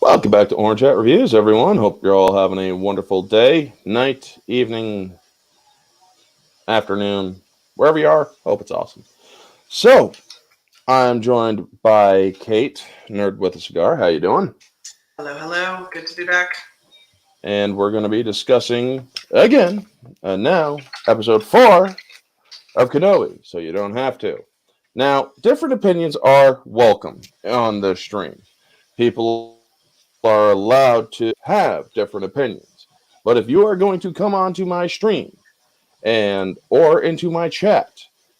Welcome back to Orange Hat Reviews, everyone. Hope you're all having a wonderful day, night, evening, afternoon, wherever you are. Hope it's awesome. So, I'm joined by Kate, Nerd with a Cigar. How you doing? Hello, hello. Good to be back. And we're going to be discussing, again, now, episode 4 of Kenobi, so you don't have to. Now, different opinions are welcome on the stream. People are allowed to have different opinions. But if you are going to come onto my stream and or into my chat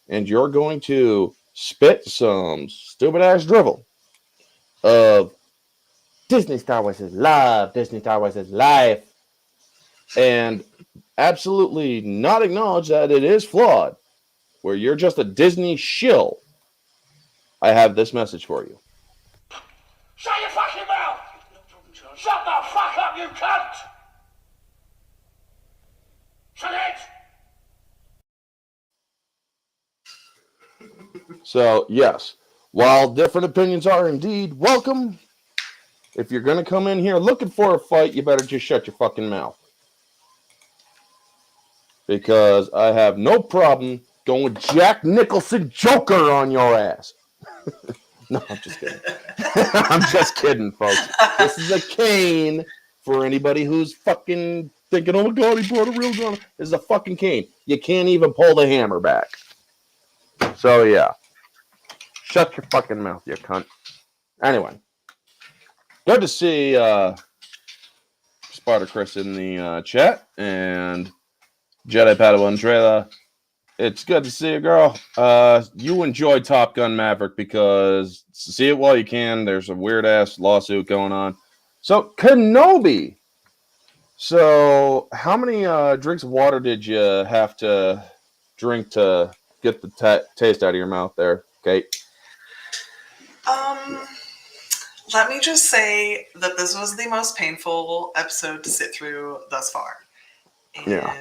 and you're going to spit some stupid ass drivel of Disney Star Wars is love, Disney Star Wars is life, and absolutely not acknowledge that it is flawed, where you're just a Disney shill, I have this message for you. Shut your fucking mouth! Shut the fuck up, you cunt! Shut it! So, yes, while different opinions are indeed welcome, if you're going to come in here looking for a fight, you better just shut your fucking mouth. Because I have no problem going Jack Nicholson Joker on your ass. No, I'm just kidding. I'm just kidding, folks. This is a cane for anybody who's fucking thinking, oh my god, he brought a real gun. This is a fucking cane. You can't even pull the hammer back. So, yeah. Shut your fucking mouth, you cunt. Anyway. Good to see Sparta Chris in the chat. And Jedi Padawan Trailer. It's good to see you, girl. You enjoyed Top Gun Maverick because see it while you can. There's a weird-ass lawsuit going on. So, Kenobi. So, how many drinks of water did you have to drink to get the taste out of your mouth there, Kate? Let me just say that this was the most painful episode to sit through thus far. And Yeah.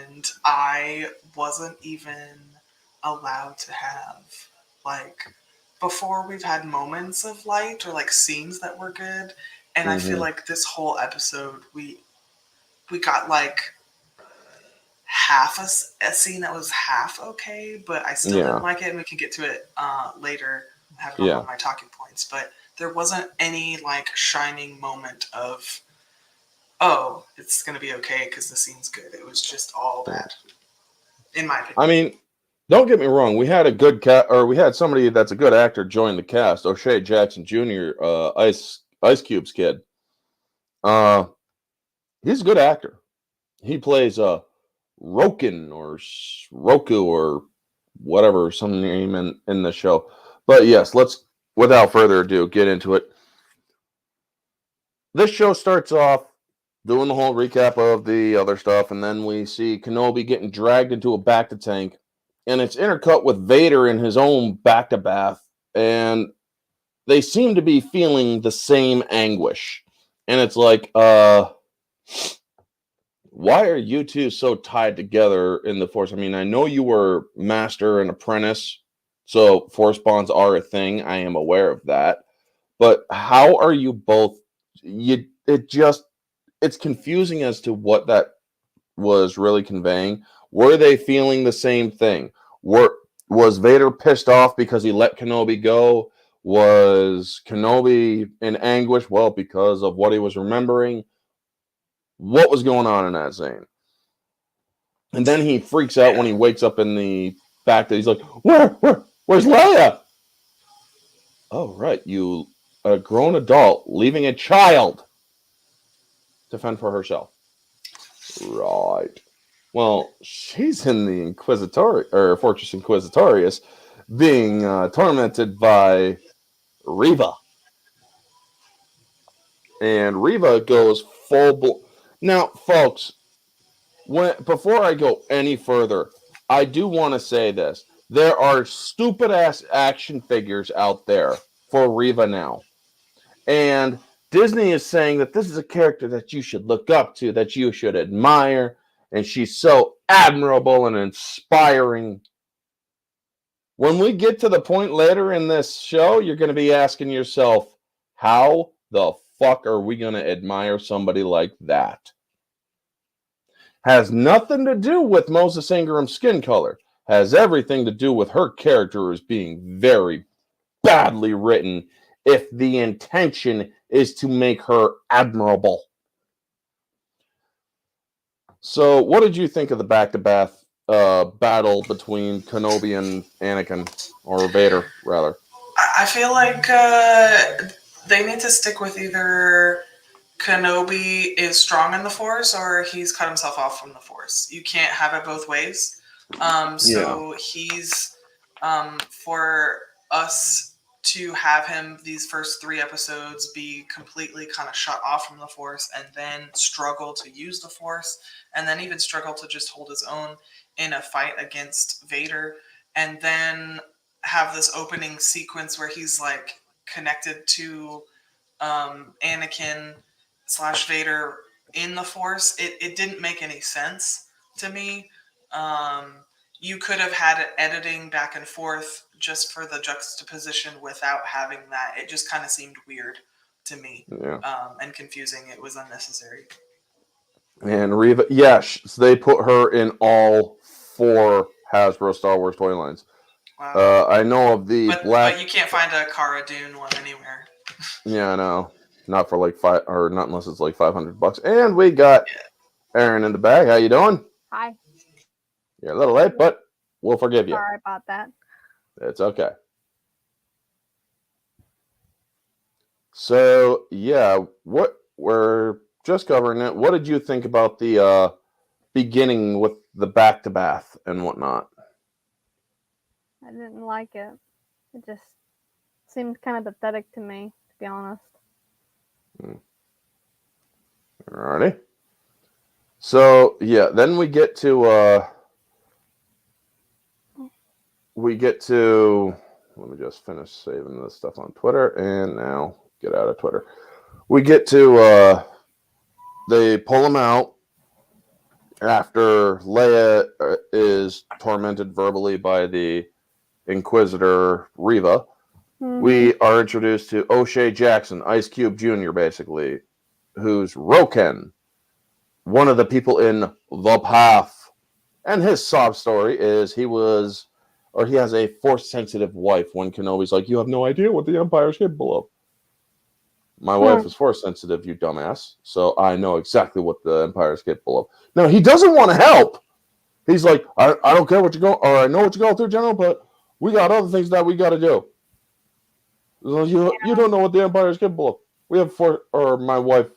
I wasn't even allowed to have, before we've had moments of light or, scenes that were good. And I feel like this whole episode, we got, half a scene that was half okay, but I still didn't like it, and we can get to it later. I have it on my talking points, but there wasn't any, shining moment of, oh, it's going to be okay because the scene's good. It was just all bad, in my opinion. I mean, don't get me wrong. We had a good we had somebody that's a good actor join the cast. O'Shea Jackson Jr., Ice Cube's kid. He's a good actor. He plays Roken or Roku or whatever, some name in the show. But yes, let's, without further ado, get into it. This show starts off doing the whole recap of the other stuff, and then we see Kenobi getting dragged into a bacta tank, and it's intercut with Vader in his own bacta bath, and they seem to be feeling the same anguish. And it's like, why are you two so tied together in the Force? I mean, I know you were master and apprentice, so Force bonds are a thing. I am aware of that. But how are you both? It's confusing as to what that was really conveying. Were they feeling the same thing? Was Vader pissed off because he let Kenobi go? Was Kenobi in anguish? Well, because of what he was remembering. What was going on in that scene? And then he freaks out when he wakes up in the back. That he's like, where's Leia? Oh, right, you a grown adult leaving a child to fend for herself. Right. Well, she's in the Fortress Inquisitorius, being tormented by Reva. And Reva goes full. Now, folks, before I go any further, I do want to say this. There are stupid-ass action figures out there for Reva now. And Disney is saying that this is a character that you should look up to, that you should admire, and she's so admirable and inspiring. When we get to the point later in this show, you're going to be asking yourself, how the fuck are we going to admire somebody like that? Has nothing to do with Moses Ingram's skin color. Has everything to do with her character as being very badly written if the intention is to make her admirable. So, what did you think of the back-to-back battle between Kenobi and Anakin, or Vader, rather? I feel like they need to stick with either Kenobi is strong in the Force or he's cut himself off from the Force. You can't have it both ways. So he's for us to have him these first 3 episodes be completely kind of shut off from the Force and then struggle to use the Force and then even struggle to just hold his own in a fight against Vader, and then have this opening sequence where he's like connected to Anakin / Vader in the Force. It didn't make any sense to me. You could have had it editing back and forth just for the juxtaposition without having that. It just kind of seemed weird to me, and confusing. It was unnecessary. And Reva, yes, they put her in all 4 Hasbro Star Wars toy lines. Wow. I know of the black. But you can't find a Cara Dune one anywhere. Yeah, I know. Not for like $5, or not unless it's like $500. And we got Aaron in the bag. How you doing? Hi. You're a little late, but we'll forgive you. Sorry about that. It's okay. So, yeah, what we're just covering it. What did you think about the beginning with the back-to-back and whatnot? I didn't like it. It just seemed kind of pathetic to me, to be honest. Alrighty. So, yeah, then we get to let me just finish saving this stuff on Twitter, and now get out of Twitter. We get to they pull him out after Leia is tormented verbally by the Inquisitor Reva. Mm-hmm. We are introduced to O'Shea Jackson, Ice Cube Jr., basically, who's Roken, one of the people in The Path. And his sob story is he has a Force-sensitive wife when Kenobi's like, you have no idea what the Empire is capable of. My wife is Force-sensitive, you dumbass. So I know exactly what the Empire is capable of. Now, he doesn't want to help. He's like, I don't care what you're going, or I know what you're going through, General, but we got other things that we got to do. You don't know what the Empire is capable of. We have my wife,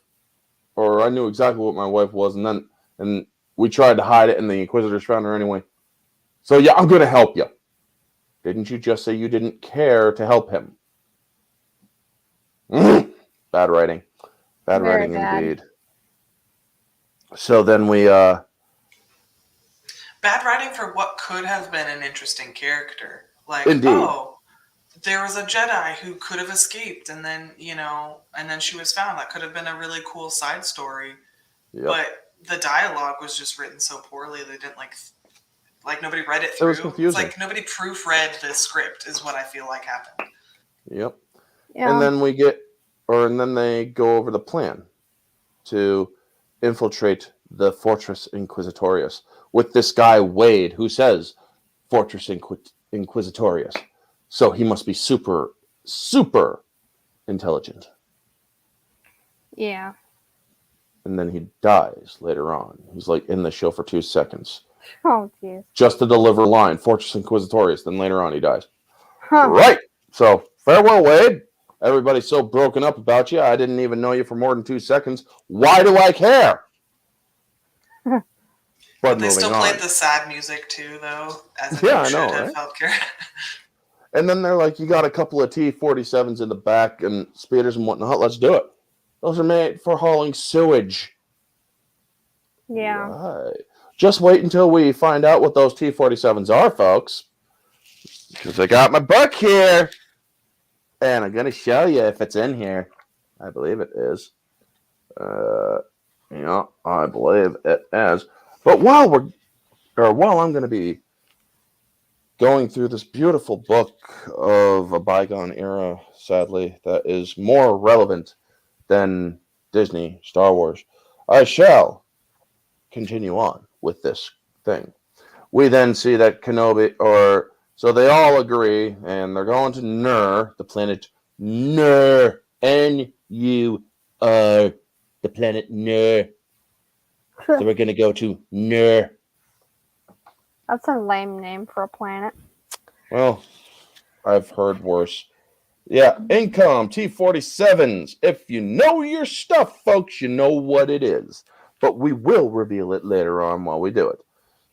or I knew exactly what my wife was, and we tried to hide it, and the Inquisitors found her anyway. So yeah, I'm going to help you. Didn't you just say you didn't care to help him? Bad writing. Bad writing indeed. So then we bad writing for what could have been an interesting character. Like, indeed. There was a Jedi who could have escaped, and then, and then she was found. That could have been a really cool side story. Yep. But the dialogue was just written so poorly. They didn't like nobody read it through. It was confusing. It's like nobody proofread the script is what I feel like happened. Yep. Yeah. And then they go over the plan to infiltrate the Fortress Inquisitorius with this guy Wade who says Fortress Inquisitorius. So he must be super, super intelligent. Yeah. And then he dies later on. He's like in the show for 2 seconds. Oh, jeez. Just to deliver a line, Fortress Inquisitorius. Then later on he dies. Huh. Right. So farewell, Wade. Everybody's so broken up about you. I didn't even know you for more than 2 seconds. Why do I care? But they still played the sad music too, though. As if I know, right? Felt care. And then they're like, you got a couple of T-47s in the back and speeders and whatnot. Let's do it. Those are made for hauling sewage. Yeah. Right. Just wait until we find out what those T-47s are, folks. Because I got my book here. And I'm going to show you if it's in here. I believe it is. Yeah, I believe it is. But while I'm going to be going through this beautiful book of a bygone era, sadly, that is more relevant then Disney, Star Wars. I shall continue on with this thing. We then see that so they all agree, and they're going to Nur, the planet Nur, N-U-R, the planet Nur. So we're going to go to Nur. That's a lame name for a planet. Well, I've heard worse. Yeah, income, T-47s. If you know your stuff, folks, you know what it is. But we will reveal it later on while we do it.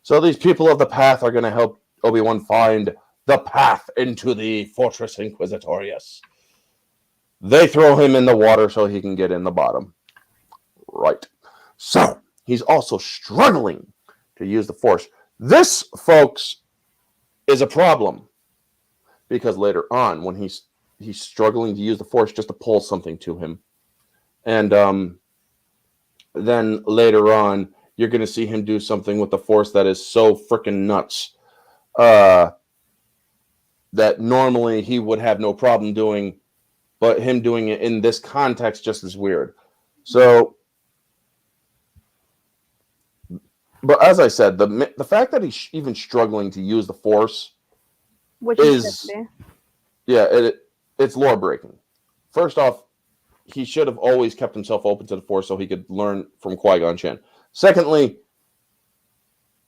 So these people of the path are going to help Obi-Wan find the path into the Fortress Inquisitorius. They throw him in the water so he can get in the bottom. Right. So, he's also struggling to use the Force. This, folks, is a problem. Because later on, when he's struggling to use the Force just to pull something to him. And then later on, you're going to see him do something with the Force that is so freaking nuts that normally he would have no problem doing, but him doing it in this context just is weird. So, but as I said, the fact that he's even struggling to use the Force is, yeah, it's lore breaking. First off, he should have always kept himself open to the Force so he could learn from Qui-Gon Jinn. Secondly,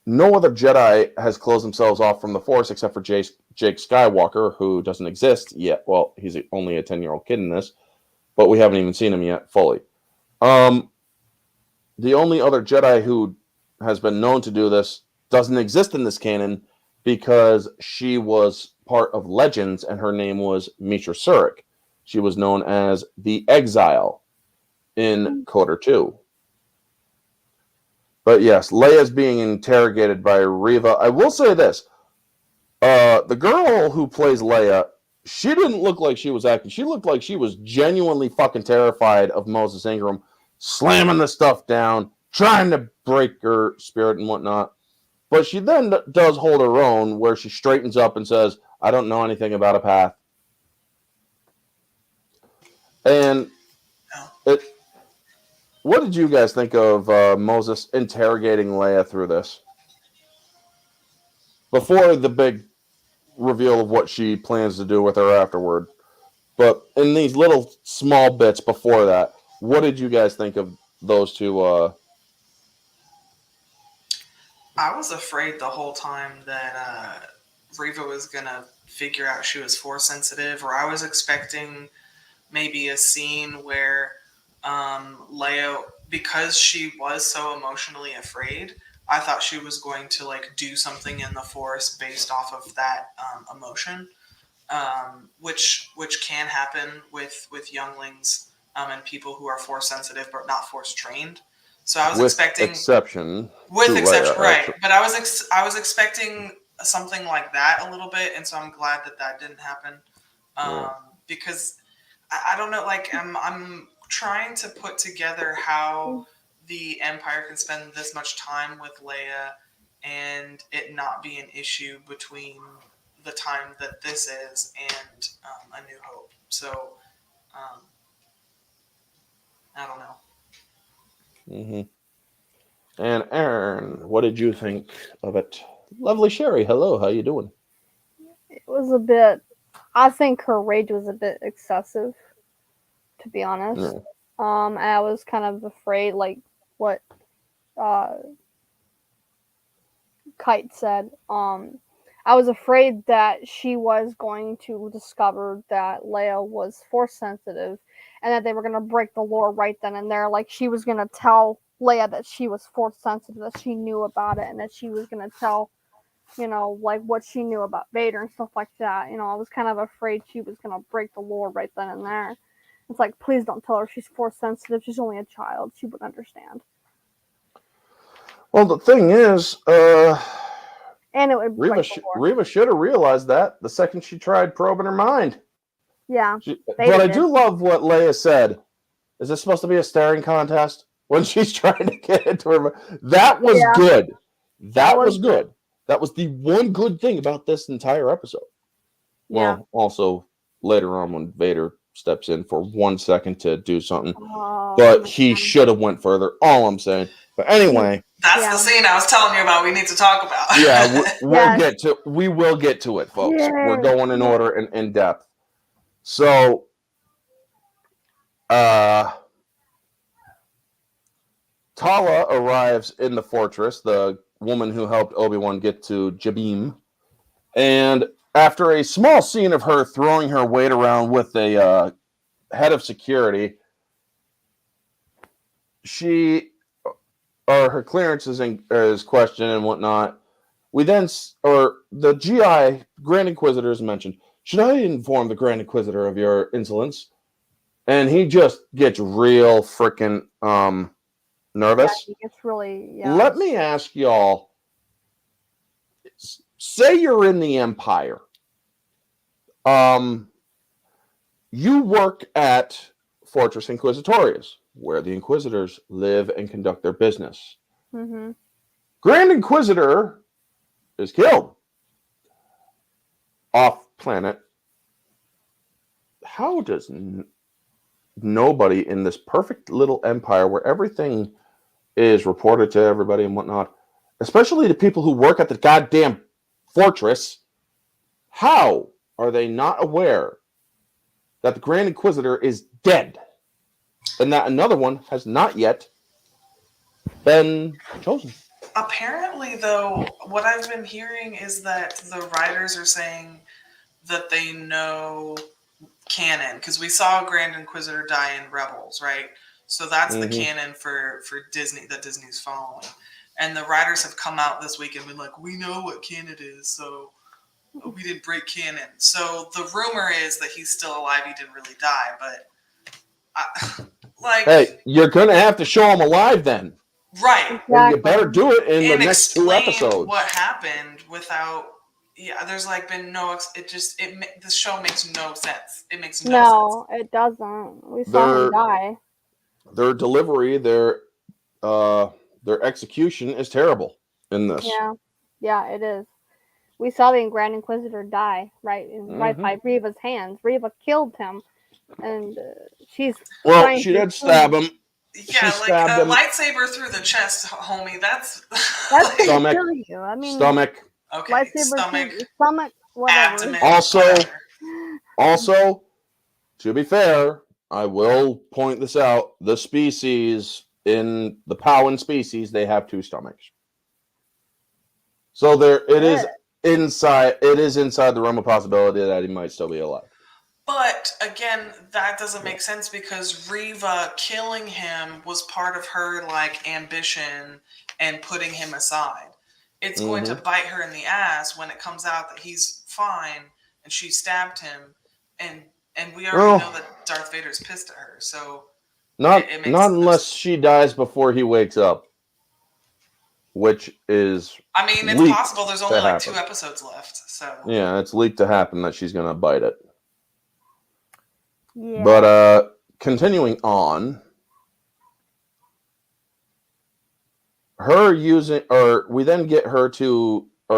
no other Jedi has closed themselves off from the Force except for Jake Skywalker, who doesn't exist yet. Well, he's only a 10-year-old kid in this, but we haven't even seen him yet fully. The only other Jedi who has been known to do this doesn't exist in this canon because she was part of Legends and her name was Mitra Surik. She was known as the Exile in KOTOR 2. But yes, Leia's being interrogated by Reva. I will say this. The girl who plays Leia, she didn't look like she was acting. She looked like she was genuinely fucking terrified of Moses Ingram, slamming the stuff down, trying to break her spirit and whatnot. But she then does hold her own where she straightens up and says, I don't know anything about a path. And what did you guys think of Moses interrogating Leia through this? Before the big reveal of what she plans to do with her afterward. But in these little small bits before that, what did you guys think of those two? I was afraid the whole time that Reva was going to figure out she was Force sensitive, or I was expecting maybe a scene where Leia, because she was so emotionally afraid, I thought she was going to like do something in the Force based off of that emotion, which can happen with younglings and people who are Force sensitive but not Force trained. So I was expecting exception, Leia, right? But I was expecting something like that a little bit, and so I'm glad that didn't happen because I don't know. Like I'm trying to put together how the Empire can spend this much time with Leia and it not be an issue between the time that this is and A New Hope. So I don't know. Mm-hmm. And Aaron, what did you think of it? Lovely Sherry, hello, how you doing? It was a bit. I think her rage was a bit excessive, to be honest. Yeah. I was kind of afraid, like what Kite said. I was afraid that she was going to discover that Leia was Force sensitive, and that they were going to break the lore right then and there. Like she was going to tell Leia that she was Force sensitive, that she knew about it, and that she was going to tell, like what she knew about Vader and stuff like that. I was kind of afraid she was going to break the lore right then and there. It's like, please don't tell her she's Force sensitive. She's only a child. She wouldn't understand. Well, the thing is, and it would Reva should have realized that the second she tried probing her mind. Yeah. But I do love what Leia said. Is this supposed to be a staring contest? When she's trying to get into her... That was good. That was good. That was the one good thing about this entire episode. Well, also later on when Vader steps in for 1 second to do something, Oh, but my he God. should have went further. All I'm saying. But anyway, That's the scene I was telling you about. We need to talk about. yeah, Yes. we will get to it, folks. Yay. We're going in Yeah. order and in depth. So, Tala arrives in the fortress, the woman who helped Obi-Wan get to Jabim, and after a small scene of her throwing her weight around with a head of security, her clearance is questioned and whatnot. We then, or the GI Grand Inquisitor is mentioned. Should I inform the Grand Inquisitor of your insolence? And he just gets real freaking nervous. Yeah, he gets really. Yeah. Let me ask y'all. Say you're in the Empire. You work at Fortress Inquisitorius, where the Inquisitors live and conduct their business. Mm-hmm. Grand Inquisitor is killed off planet. How does nobody in this perfect little empire where everything is reported to everybody and whatnot, especially the people who work at the goddamn fortress, how are they not aware that the Grand Inquisitor is dead and that another one has not yet been chosen? Apparently, though, what I've been hearing is that the writers are saying that they know canon, because we saw Grand Inquisitor die in Rebels, right? So that's the canon for Disney that Disney's following. And the writers have come out this week and been like, we know what canon is, so we didn't break canon. So the rumor is that he's still alive. He didn't really die, but hey, you're gonna have to show him alive then. Right. Exactly. And you better do it in and the next 2 episodes. What happened without? Yeah, there's like been no. The show makes no sense. It makes no sense. No, it doesn't. We saw him die. Their delivery, their execution is terrible in this. Yeah, it is. We saw the Grand Inquisitor die right by Reva's hands. Reva killed him, and she did stab him. Yeah, like a lightsaber through the chest, homie. That's gonna kill you. I mean, stomach. Okay, lightsaber stomach, whatever. Abdomen. Also, to be fair, I will point this out: the species in the Powan species, they have 2 stomachs. So it is inside the realm of possibility that he might still be alive. But again, that doesn't make sense because Reva killing him was part of her like ambition and putting him aside. It's going to bite her in the ass when it comes out that he's fine and she stabbed him, and we already know that Darth Vader's pissed at her. So not unless she dies before he wakes up, which is it's possible. There's only like 2 episodes left, so yeah, it's leaked to happen that she's gonna bite it. Yeah. But continuing on, we then get her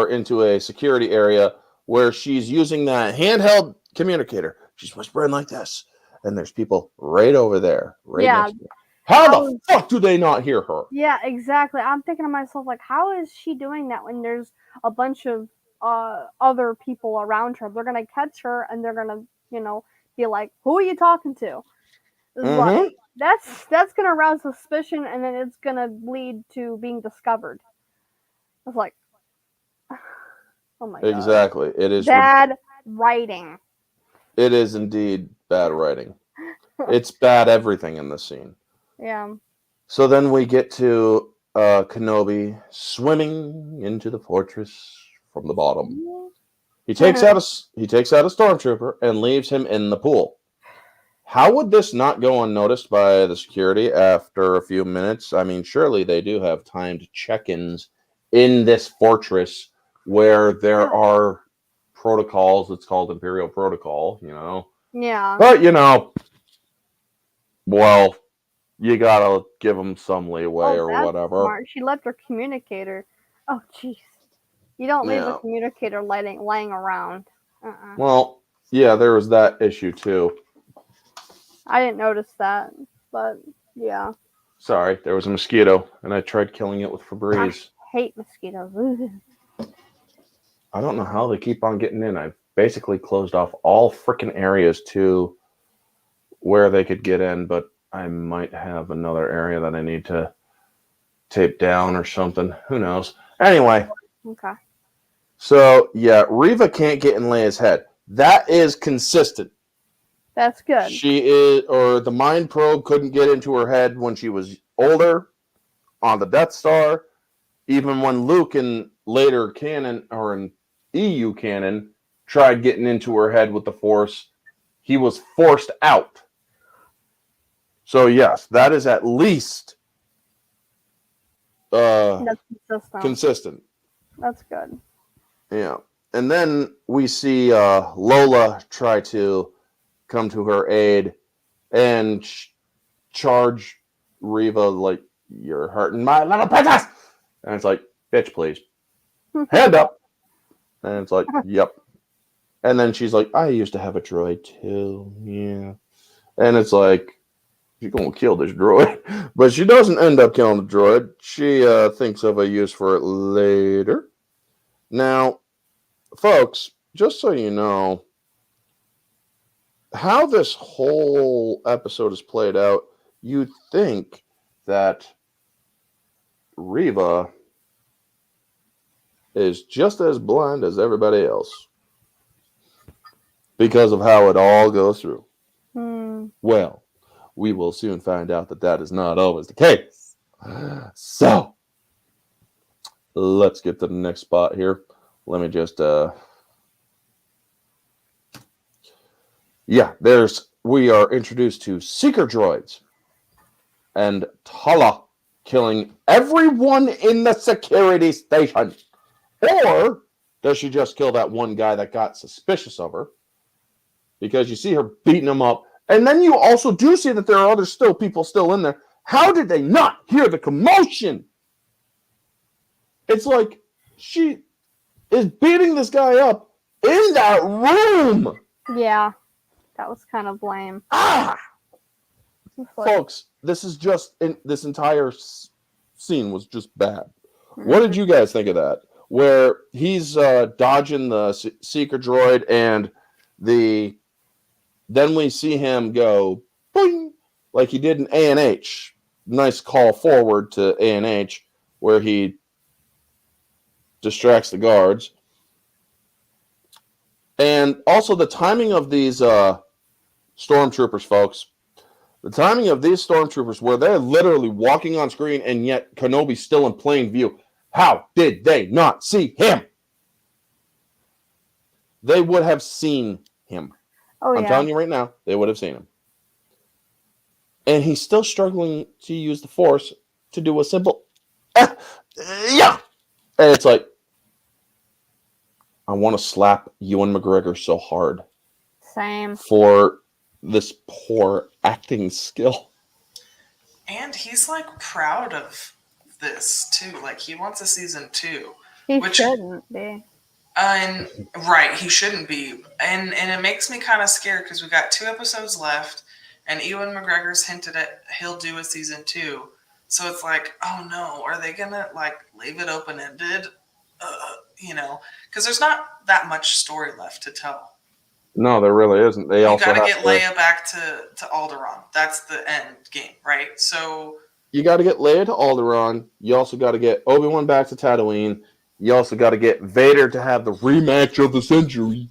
into a security area where she's using that handheld communicator. She's whispering like this, and there's people right over there, next to her. How the fuck do they not hear her? Yeah, exactly. I'm thinking to myself, like, how is she doing that when there's a bunch of other people around her? They're gonna catch her, and they're gonna, be like, "Who are you talking to?" Like, that's gonna arouse suspicion, and then it's gonna lead to being discovered. It's like, oh my god! Exactly, it is bad writing. It is indeed bad writing. It's bad everything in this scene. Yeah. So then we get to Kenobi swimming into the fortress from the bottom. He takes out a stormtrooper and leaves him in the pool. How would this not go unnoticed by the security after a few minutes? I mean, surely they do have timed check-ins in this fortress where there are protocols. It's called Imperial Protocol, Yeah. But, well, you gotta give them some leeway or whatever. Smart. She left her communicator. Oh, jeez. You don't leave a communicator laying around. Well, yeah, there was that issue too. I didn't notice that, but yeah. Sorry, there was a mosquito, and I tried killing it with I Febreze. hate mosquitoes. Ugh. I don't know how they keep on getting in. I've basically closed off all freaking areas to where they could get in, but I might have another area that I need to tape down or something. Who knows? Anyway, Okay. so yeah, Reva can't get in Leia's head. That is consistent. That's good. She is, or the mind probe couldn't get into her head when she was older on the Death Star. Even when Luke in later canon or in EU canon tried getting into her head with the Force, he was forced out. So yes, that is at least That's consistent. That's good. Yeah. And then we see Lola try to come to her aid and charge Reva like, "You're hurting my little princess." And it's like, "Bitch, please. Hand up." And it's like, "Yep." And then she's like, "I used to have a droid too." Yeah. And it's like, she's going to kill this droid. But she doesn't end up killing the droid. She thinks of a use for it later. Now, folks, just so you know, how this whole episode is played out, you'd think that Reva is just as blind as everybody else because of how it all goes through. Well, we will soon find out that that is not always the case. So, let's get to the next spot here. Let me just, we are introduced to seeker droids and Tala killing everyone in the security station. Or does she just kill that one guy that got suspicious of her? Because you see her beating him up. And then you also do see that there are other people still in there. How did they not hear the commotion? It's like she is beating this guy up in that room. Yeah, that was kind of lame. Folks, this entire scene was just bad. What did you guys think of that? Where he's dodging the seeker droid, and then we see him go boing, like he did in A&H. Nice call forward to A&H, where he distracts the guards. And also the timing of these stormtroopers, folks. The timing of these stormtroopers, where they're literally walking on screen, and yet Kenobi's still in plain view. How did they not see him? They would have seen him. Oh, I'm telling you right now, they would have seen him. And he's still struggling to use the Force to do a simple, yeah. And it's like, I want to slap Ewan McGregor so hard. Same. For this poor acting skill. And he's like proud of this too. Like he wants a season 2. He shouldn't be. Right, he shouldn't be. And it makes me kind of scared because we got 2 episodes left, and Ewan McGregor's hinted at he'll do a season 2. So it's like, oh no, are they gonna like leave it open ended? Because there's not that much story left to tell. No, there really isn't. They also got to get Leia back to Alderaan. That's the end game, right? So you got to get Leia to Alderaan. You also got to get Obi-Wan back to Tatooine. You also got to get Vader to have the rematch of the century.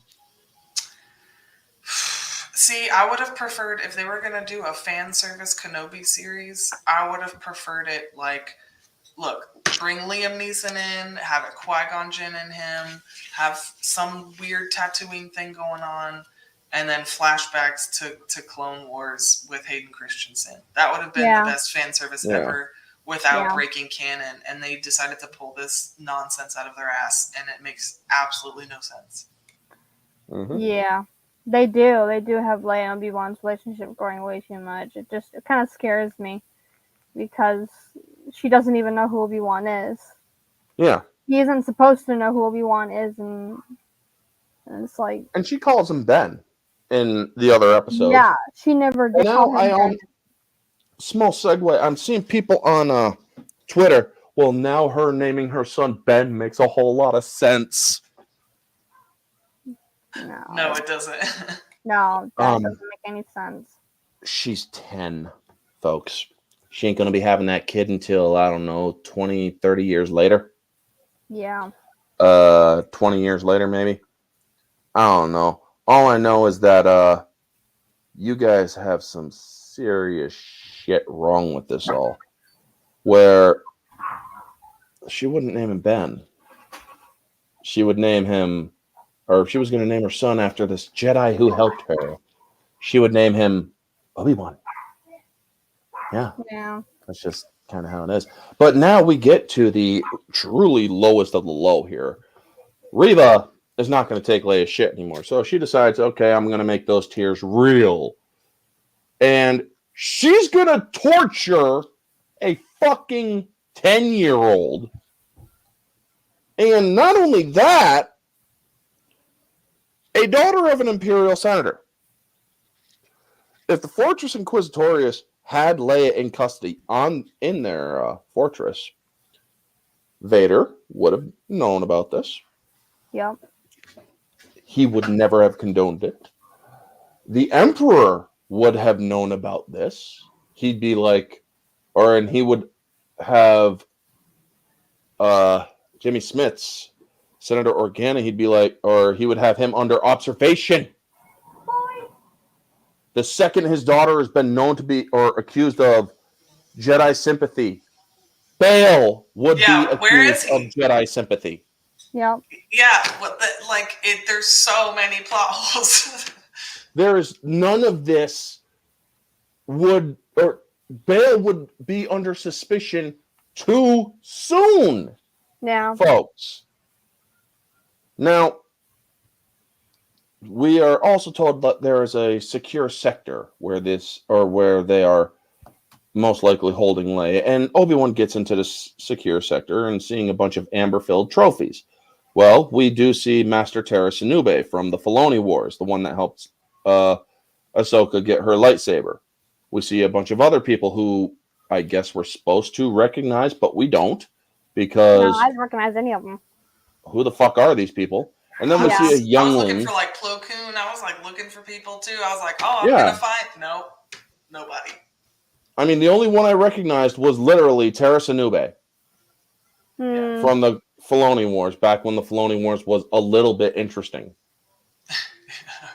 See, I would have preferred, if they were going to do a fan service Kenobi series, I would have preferred it like, look, bring Liam Neeson in, have a Qui-Gon Jinn in him, have some weird Tatooine thing going on, and then flashbacks to Clone Wars with Hayden Christensen. That would have been the best fan service ever without breaking canon, and they decided to pull this nonsense out of their ass, and it makes absolutely no sense. Mm-hmm. Yeah, they do. They do have Leia and Obi-Wan's relationship growing way too much. It kind of scares me because she doesn't even know who Obi-Wan is. Yeah. He isn't supposed to know who Obi-Wan is, and it's like... And she calls him Ben. in the other episodes. Yeah, she never did call him Ben. Small segue. I'm seeing people on Twitter. Well, now her naming her son Ben makes a whole lot of sense. No, it doesn't. No, that doesn't make any sense. She's 10, folks. She ain't going to be having that kid until, I don't know, 20, 30 years later. Yeah. 20 years later, maybe. I don't know. All I know is that you guys have some serious shit wrong with this all. Where she wouldn't name him Ben. She would name him, or if she was going to name her son after this Jedi who helped her, she would name him Obi-Wan. Yeah. That's just kind of how it is. But now we get to the truly lowest of the low here. Reva is not going to take Leia's shit anymore. So she decides, okay, I'm going to make those tears real. And she's going to torture a fucking 10-year-old. And not only that, a daughter of an Imperial senator. If the Fortress Inquisitorius had Leia in custody in their fortress, Vader would have known about this. Yep. He would never have condoned it. The Emperor would have known about this. He'd be like, and he would have Jimmy Smith's Senator Organa, he'd be like, or he would have him under observation. The second his daughter has been known to be or accused of Jedi sympathy, Bail would be accused of Jedi sympathy. Yep. Yeah, there's so many plot holes. There is none of this Bail would be under suspicion too soon. Yeah. Folks. Now, we are also told that there is a secure sector where they are most likely holding Leia, and Obi-Wan gets into this secure sector and seeing a bunch of amber-filled trophies. Well, we do see Master Tera Sinube from the Filoni Wars, the one that helped Ahsoka get her lightsaber. We see a bunch of other people who I guess we're supposed to recognize, but we don't, because I don't recognize any of them. Who the fuck are these people? And then we see a youngling. I was looking for Plo Koon. I was looking for people too. I was like, I'm gonna find nobody. I mean, the only one I recognized was literally Tera Sinube from the Filoni Wars, back when the Filoni Wars was a little bit interesting.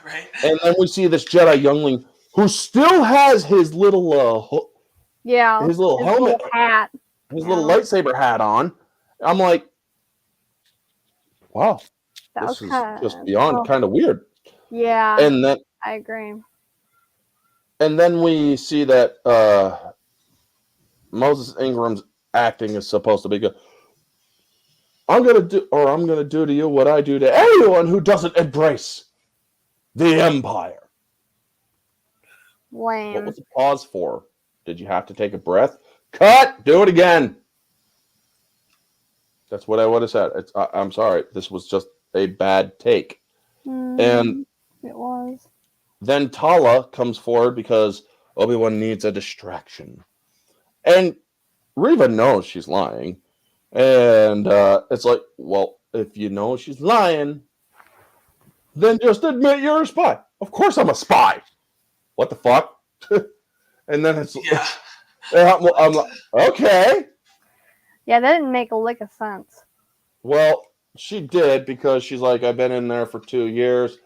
Right. And then we see this Jedi youngling who still has his little his little helmet, hat, his little lightsaber hat on. I'm like, wow, this is just beyond kind of weird. Yeah. And then I agree. And then we see that Moses Ingram's acting is supposed to be good. I'm gonna do to you what I do to anyone who doesn't embrace the Empire. Lame. What was the pause for? Did you have to take a breath? Cut! Do it again! That's what I would have said. I'm sorry. This was just a bad take. And it was. Then Tala comes forward because Obi-Wan needs a distraction. And Reva knows she's lying. And it's like, well, if you know she's lying, then just admit you're a spy. Of course I'm a spy. What the fuck? And then it's I'm like, okay. Yeah, that didn't make a lick of sense. Well, she did, because she's like, I've been in there for 2 years.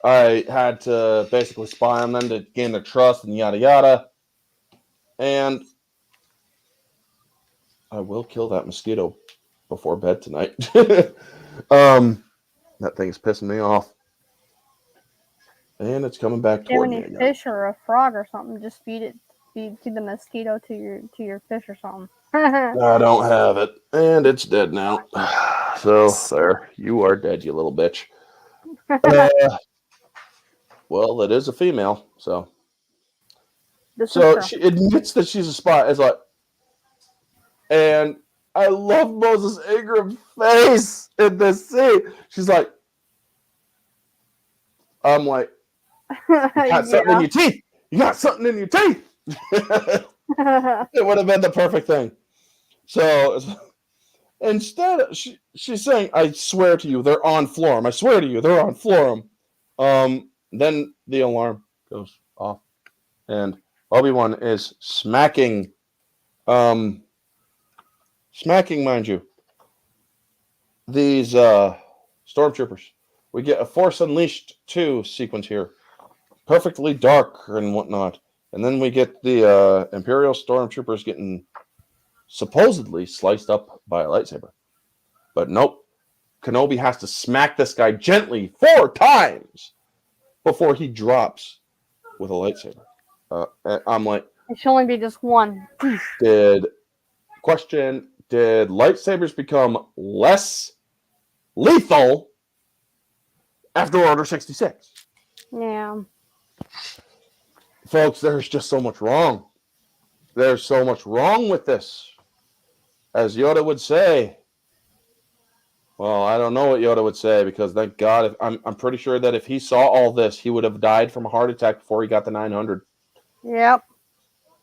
I had to basically spy on them to gain their trust and yada yada. And I will kill that mosquito before bed tonight. That thing is pissing me off. And it's coming back toward me again. Fish or a frog or something, just feed the mosquito to your fish or something. I don't have it, and it's dead now. So there, you are dead, you little bitch. Well, it is a female, so she admits that she's a spy. It's like, and I love Moses Ingram's face in this scene. She's like, I'm like, You got something in your teeth. You got something in your teeth. It would have been the perfect thing. So instead, she's saying, "I swear to you, they're on Florum. I swear to you, they're on Florum." Then the alarm goes off, and Obi-Wan is smacking, mind you, these stormtroopers. We get a Force Unleashed 2 sequence here, perfectly dark and whatnot, and then we get the Imperial stormtroopers getting supposedly sliced up by a lightsaber, but nope. Kenobi has to smack this guy gently 4 times before he drops with a lightsaber. I'm like, it should only be just one. Did lightsabers become less lethal after Order 66? Yeah. Folks, there's just so much wrong. There's so much wrong with this. As Yoda would say, well, I don't know what Yoda would say, because thank God, I'm pretty sure that if he saw all this, he would have died from a heart attack before he got to 900. Yep.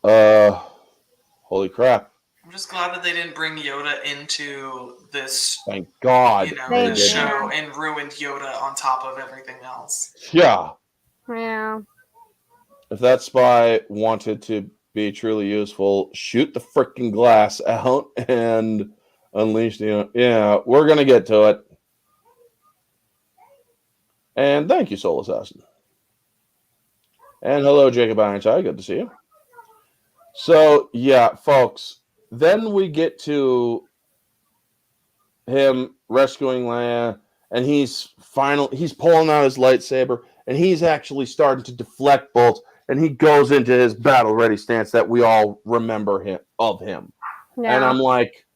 Holy crap. I'm just glad that they didn't bring Yoda into this, Thank God. This show and ruined Yoda on top of everything else. Yeah. Yeah. If that spy wanted to be truly useful, shoot the freaking glass out and unleash the... Yeah, we're going to get to it. And thank you, Soul Assassin. And hello, Jacob Ironside. Good to see you. So, yeah, folks, then we get to him rescuing Leia, and he's pulling out his lightsaber, and he's actually starting to deflect bolts, and he goes into his battle-ready stance that we all remember him. Yeah. And I'm like,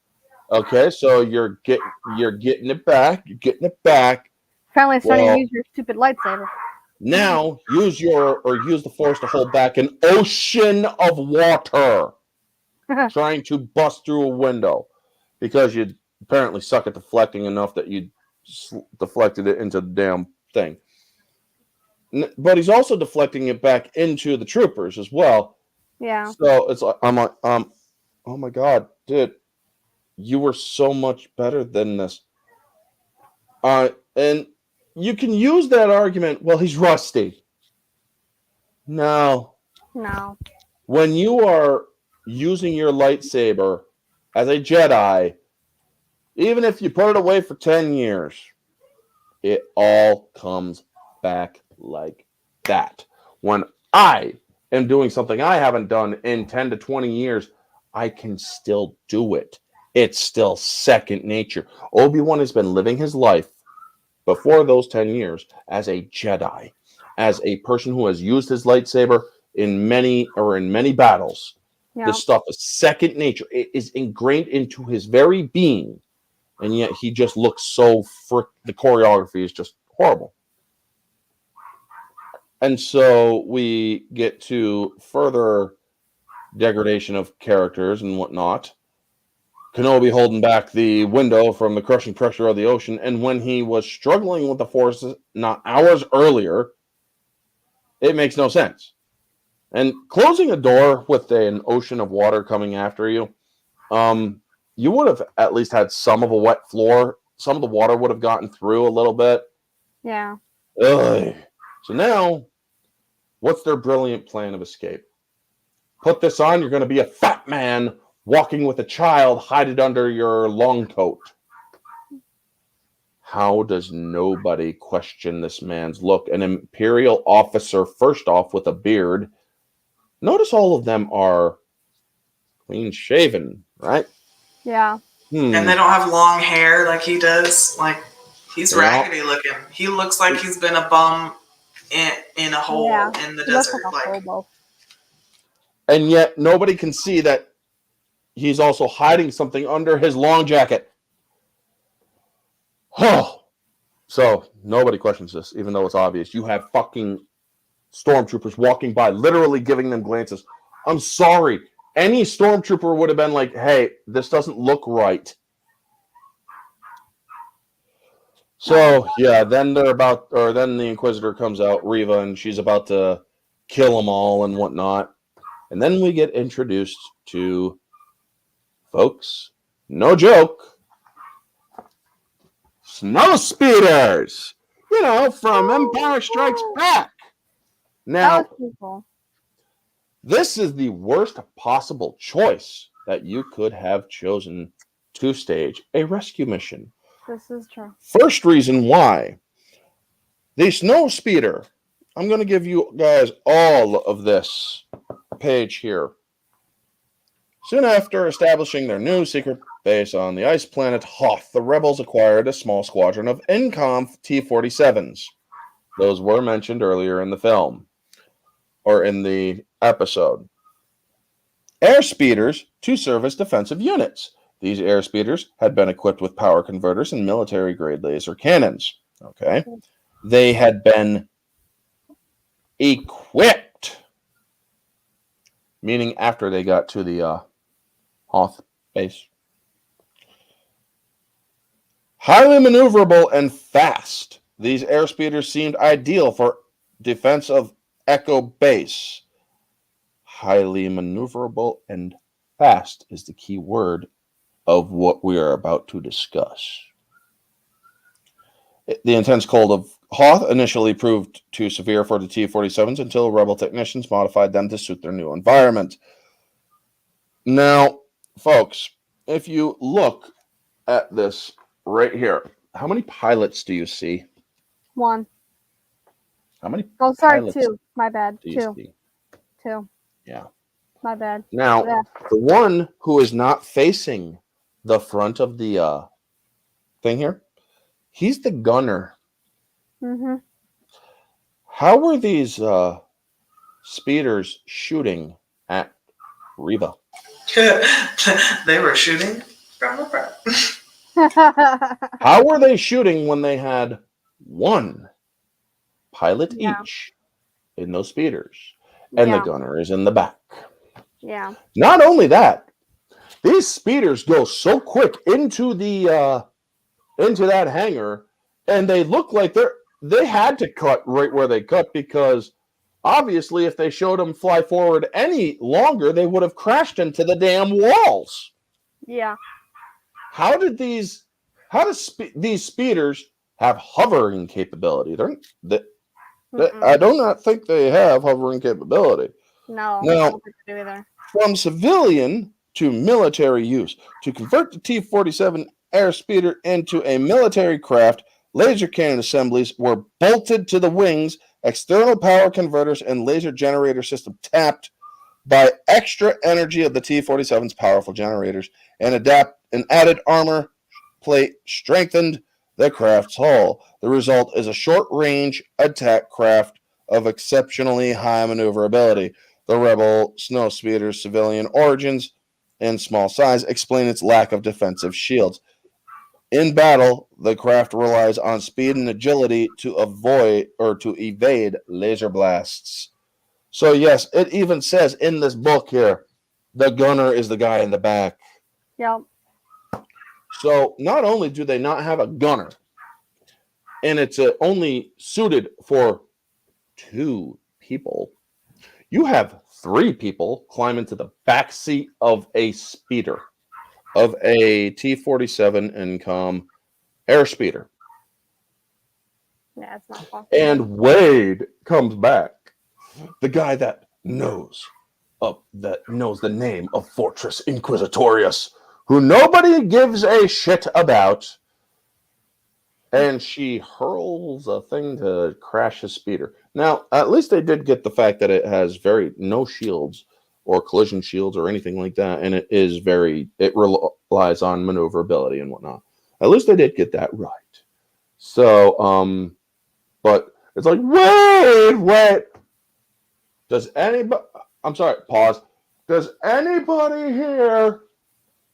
okay, so you're getting it back. You're getting it back. Finally starting to use your stupid lightsaber. Now use the Force to hold back an ocean of water trying to bust through a window, because you apparently suck at deflecting enough that you deflected it into the damn thing. But he's also deflecting it back into the troopers as well. Yeah. So it's like, I'm like, oh my God, dude, you were so much better than this. And you can use that argument, well, he's rusty. No. When you are using your lightsaber as a Jedi, even if you put it away for 10 years, it all comes back like that. When I am doing something I haven't done in 10 to 20 years, I can still do it. It's still second nature. Obi-Wan has been living his life before those 10 years as a Jedi, as a person who has used his lightsaber in many battles. Yeah. This stuff is second nature. It is ingrained into his very being, and yet he just looks so the choreography is just horrible. And so we get to further degradation of characters and whatnot. Kenobi holding back the window from the crushing pressure of the ocean, and when he was struggling with the Force not hours earlier, it makes no sense. And closing a door with an ocean of water coming after you, you would have at least had some of a wet floor. Some of the water would have gotten through a little bit. Yeah. Ugh. So now, what's their brilliant plan of escape? Put this on, you're going to be a fat man walking with a child, hide it under your long coat. How does nobody question this man's look? An Imperial officer, first off, with a beard. Notice all of them are clean shaven, right? Yeah. And they don't have long hair like he does. Like, he's raggedy looking. He looks like he's been a bum in a hole in the desert. And yet nobody can see that he's also hiding something under his long jacket. Oh. So nobody questions this, even though it's obvious. You have fucking stormtroopers walking by, literally giving them glances. I'm sorry. Any stormtrooper would have been like, hey, this doesn't look right. So yeah, then then the Inquisitor comes out, Reva, and she's about to kill them all and whatnot. And then we get introduced to, folks, no joke, snow speeders. From Empire Strikes Back. Now, that was cool. This is the worst possible choice that you could have chosen to stage a rescue mission. This is true. First reason why. The snow speeder. I'm going to give you guys all of this page here. Soon after establishing their new secret base on the ice planet Hoth, the rebels acquired a small squadron of INCOM T-47s. Those were mentioned earlier in the film, or in the episode. Air speeders to serve as defensive units. These air speeders had been equipped with power converters and military-grade laser cannons. Okay. They had been equipped, meaning after they got to the Hoth base. Highly maneuverable and fast. These air speeders seemed ideal for defense of Echo Base. Highly maneuverable and fast is the key word of what we are about to discuss. The intense cold of Hoth initially proved too severe for the T-47s until rebel technicians modified them to suit their new environment. Now, folks, if you look at this right here, how many pilots do you see? One. How many? Oh, sorry, pilots two. My bad. do you Two. see? Two. Yeah. My bad. Now, Yeah. the one who is not facing the front of the thing here, he's the gunner. Mm-hmm. How were these speeders shooting at Reva? They were shooting from the front. How were they shooting when they had one pilot each in those speeders, and the gunner is in the back? Yeah. Not only that, these speeders go so quick into the into that hangar, and they look like they had to cut right where they cut, because obviously if they showed them fly forward any longer, they would have crashed into the damn walls. Yeah. How do these speeders have hovering capability? I do not think they have hovering capability. No, Now, I don't think they do either. From civilian to military use, to convert the T-47 air speeder into a military craft, laser cannon assemblies were bolted to the wings, external power converters and laser generator system tapped by extra energy of the T-47's powerful generators, and added armor plate strengthened the craft's hull. The result is a short-range attack craft of exceptionally high maneuverability. The Rebel snow speeder's civilian origins and small size explain its lack of defensive shields. In battle, the craft relies on speed and agility to evade laser blasts. So yes, it even says in this book here, the gunner is the guy in the back. Yep. So not only do they not have a gunner, and it's only suited for 2 people, you have 3 people climb into the back seat of a speeder, of a T-47 INCOM air speeder. Yeah, it's not possible. And Wade comes back, the guy that knows the name of Fortress Inquisitorius, who nobody gives a shit about, and she hurls a thing to crash his speeder. Now, at least they did get the fact that it has no shields or collision shields or anything like that, and it relies on maneuverability and whatnot. At least they did get that right. So, but it's like, wait. Does anybody? I'm sorry. Pause. Does anybody here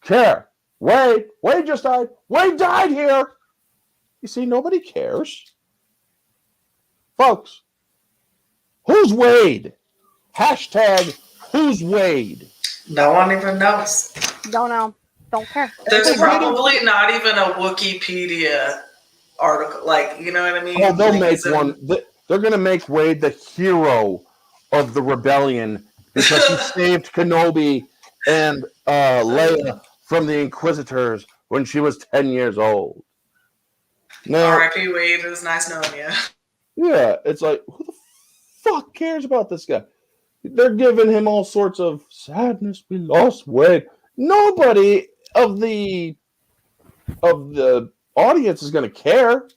care? Wade just died. Wade died here. You see, nobody cares. Folks, who's Wade? Hashtag who's Wade? No one even knows. Don't know. Don't care. There's probably not even a Wikipedia article. Like, you know what I mean? Oh, they'll like, make one. They're going to make Wade the hero of the rebellion because he saved Kenobi and Leia from the Inquisitors when she was 10 years old. Now, R.I.P. Wade, it was nice knowing you. Yeah, it's like, who the fuck cares about this guy? They're giving him all sorts of sadness. We lost Wade. Nobody of the audience is going to care.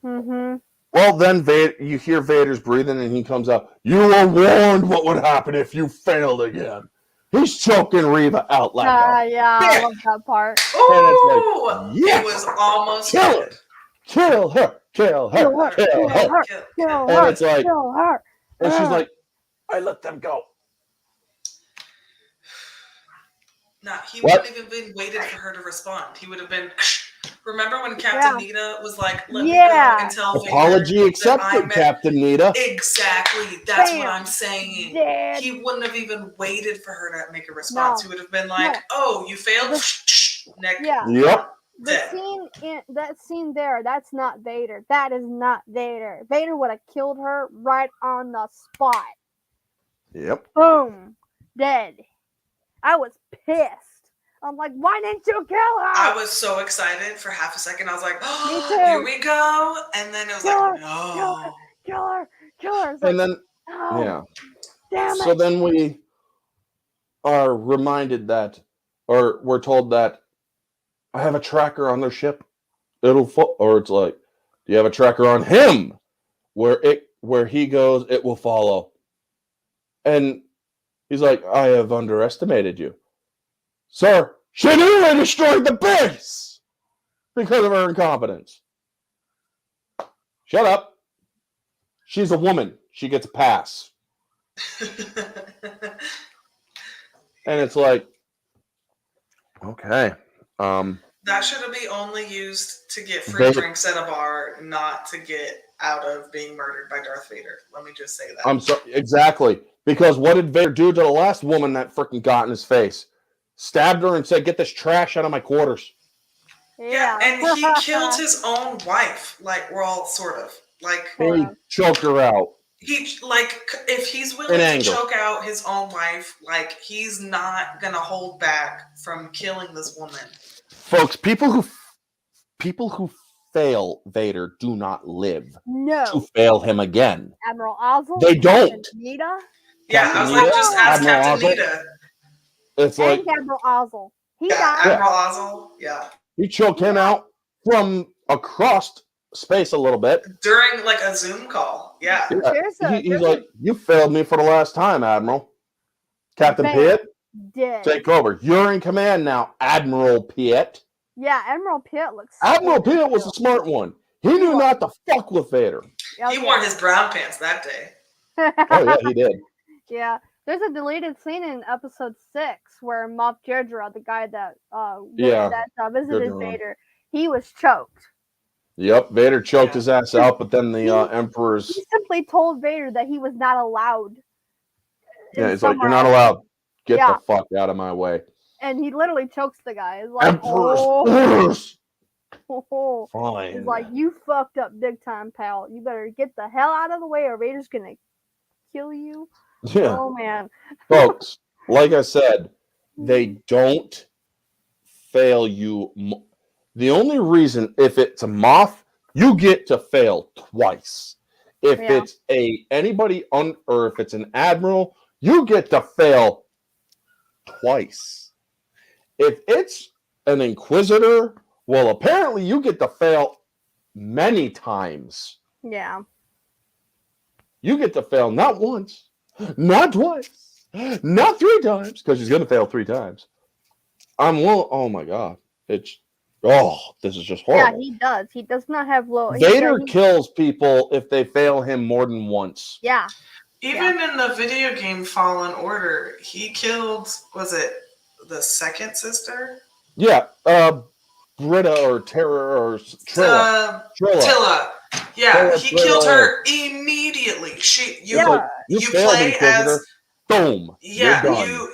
Mm-hmm. Well, then you hear Vader's breathing, and he comes out. You were warned what would happen if you failed again. He's choking Reva out like yeah, I love that part. And it's like, yes, it was almost kill her, kill her, kill her, Kill her, kill her. kill And her, it's like, kill her. and she's like, I let them go. Nah, he wouldn't have even been waited for her to respond. He would have been. Remember when Captain Nita was like, "Let me go and tell apology Vader accepted, Captain Nita." Exactly. That's what I'm saying. Dead. He wouldn't have even waited for her to make a response. No. He would have been like, "Oh, you failed." Neck. Yeah. Yep. That scene there, that's not Vader. That is not Vader. Vader would have killed her right on the spot. Yep. Boom. Dead. I was pissed. I'm like, why didn't you kill her? I was so excited for half a second. I was like, oh, Me too. here we go. And then it was like, no. Kill her. Like, And then, yeah. Damn it. So then we are reminded that, or we're told that I have a tracker on their ship. It'll fall, or it's like, do you have a tracker on him? Where he goes, it will follow. And he's like, I have underestimated you. Sir, she nearly destroyed the base because of her incompetence. Shut up. She's a woman. She gets a pass. And it's like, okay. That should have been only used to get free drinks at a bar, not to get out of being murdered by Darth Vader. Let me just say that. I'm sorry. Exactly. Because what did Vader do to the last woman that freaking got in his face? Stabbed her and said, get this trash out of my quarters. Yeah, and he killed his own wife. Like, we're all sort of. Like, he choked her out. If he's willing to choke out his own wife, like, he's not gonna hold back from killing this woman. Folks, people who fail Vader do not live to fail him again. Admiral Ozzel? They don't. Nita? Yeah, I was like, just ask Captain Nita. It's like Admiral Ozzel. He died. Admiral Ozzel, yeah. He choked him out from across space a little bit. During, like, a Zoom call. Yeah. He's like, you failed me for the last time, Admiral. Captain Pitt, take over. You're in command now, Admiral Pitt. Yeah, Admiral Pitt looks... Admiral Pitt was a smart one. He knew not to fuck with Vader. He wore his brown pants that day. Oh, yeah, he did. Yeah. There's a deleted scene in episode 6 where Moff Gideon, the guy that visited Vader, he was choked. Yep, Vader choked his ass out, but then the Emperor's... He simply told Vader that he was not allowed. Yeah, he's like, you're not allowed. Get the fuck out of my way. And he literally chokes the guy. He's like, Emperor's fine. He's like, you fucked up big time, pal. You better get the hell out of the way or Vader's gonna kill you. Yeah. Oh, man. Folks, like I said, they don't fail you. The only reason, if it's a Moff, you get to fail twice. If it's anybody or if it's an Admiral, you get to fail twice. If it's an Inquisitor, well, apparently you get to fail many times. Yeah. You get to fail not once, not twice, not 3 times, because he's going to fail 3 times. Oh my God. This is just horrible. Yeah, he does. He does not have low... Vader kills people if they fail him more than once. Yeah. Even in the video game Fallen Order, he killed, was it the second sister? Yeah, Britta or Terra or Trilla. Tilla. Yeah, he killed her immediately. You play as... Boom. Yeah,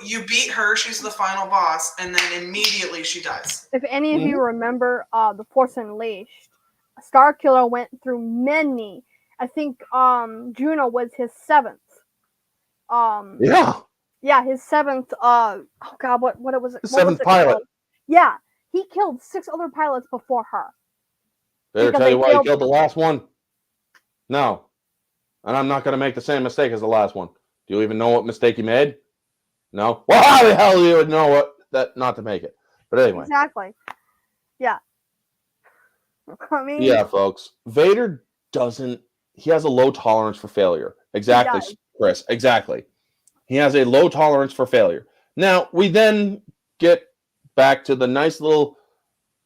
you beat her. She's the final boss, and then immediately she dies. If any of you remember The Force Unleashed, Starkiller went through many. I think Juno was his 7th. Yeah. Yeah, his 7th. Oh God, what it was? The What 7th was it pilot. called? Yeah, he killed 6 other pilots before her. Better Because tell they you why he failed killed the him. last one. No. And I'm not going to make the same mistake as the last one. Do you even know what mistake he made? No? Well, how the hell you would know what that not to make it? But anyway. Exactly. Yeah. I mean, Yeah, folks. Vader doesn't. He has a low tolerance for failure. Exactly, does. Chris. Exactly. He has a low tolerance for failure. Now, we then get back to the nice little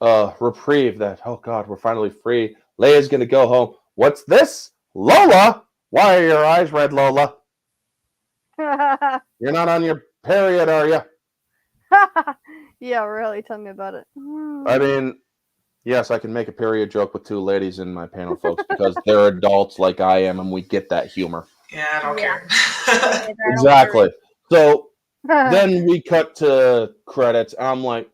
reprieve that, oh God, we're finally free. Leia's going to go home. What's this? Lola? Why are your eyes red, Lola? You're not on your period, are you? Yeah, really. Tell me about it. I mean, yes, I can make a period joke with 2 ladies in my panel, folks, because they're adults like I am, and we get that humor. Yeah, I don't Yeah. care. Exactly. So then we cut to credits. I'm like,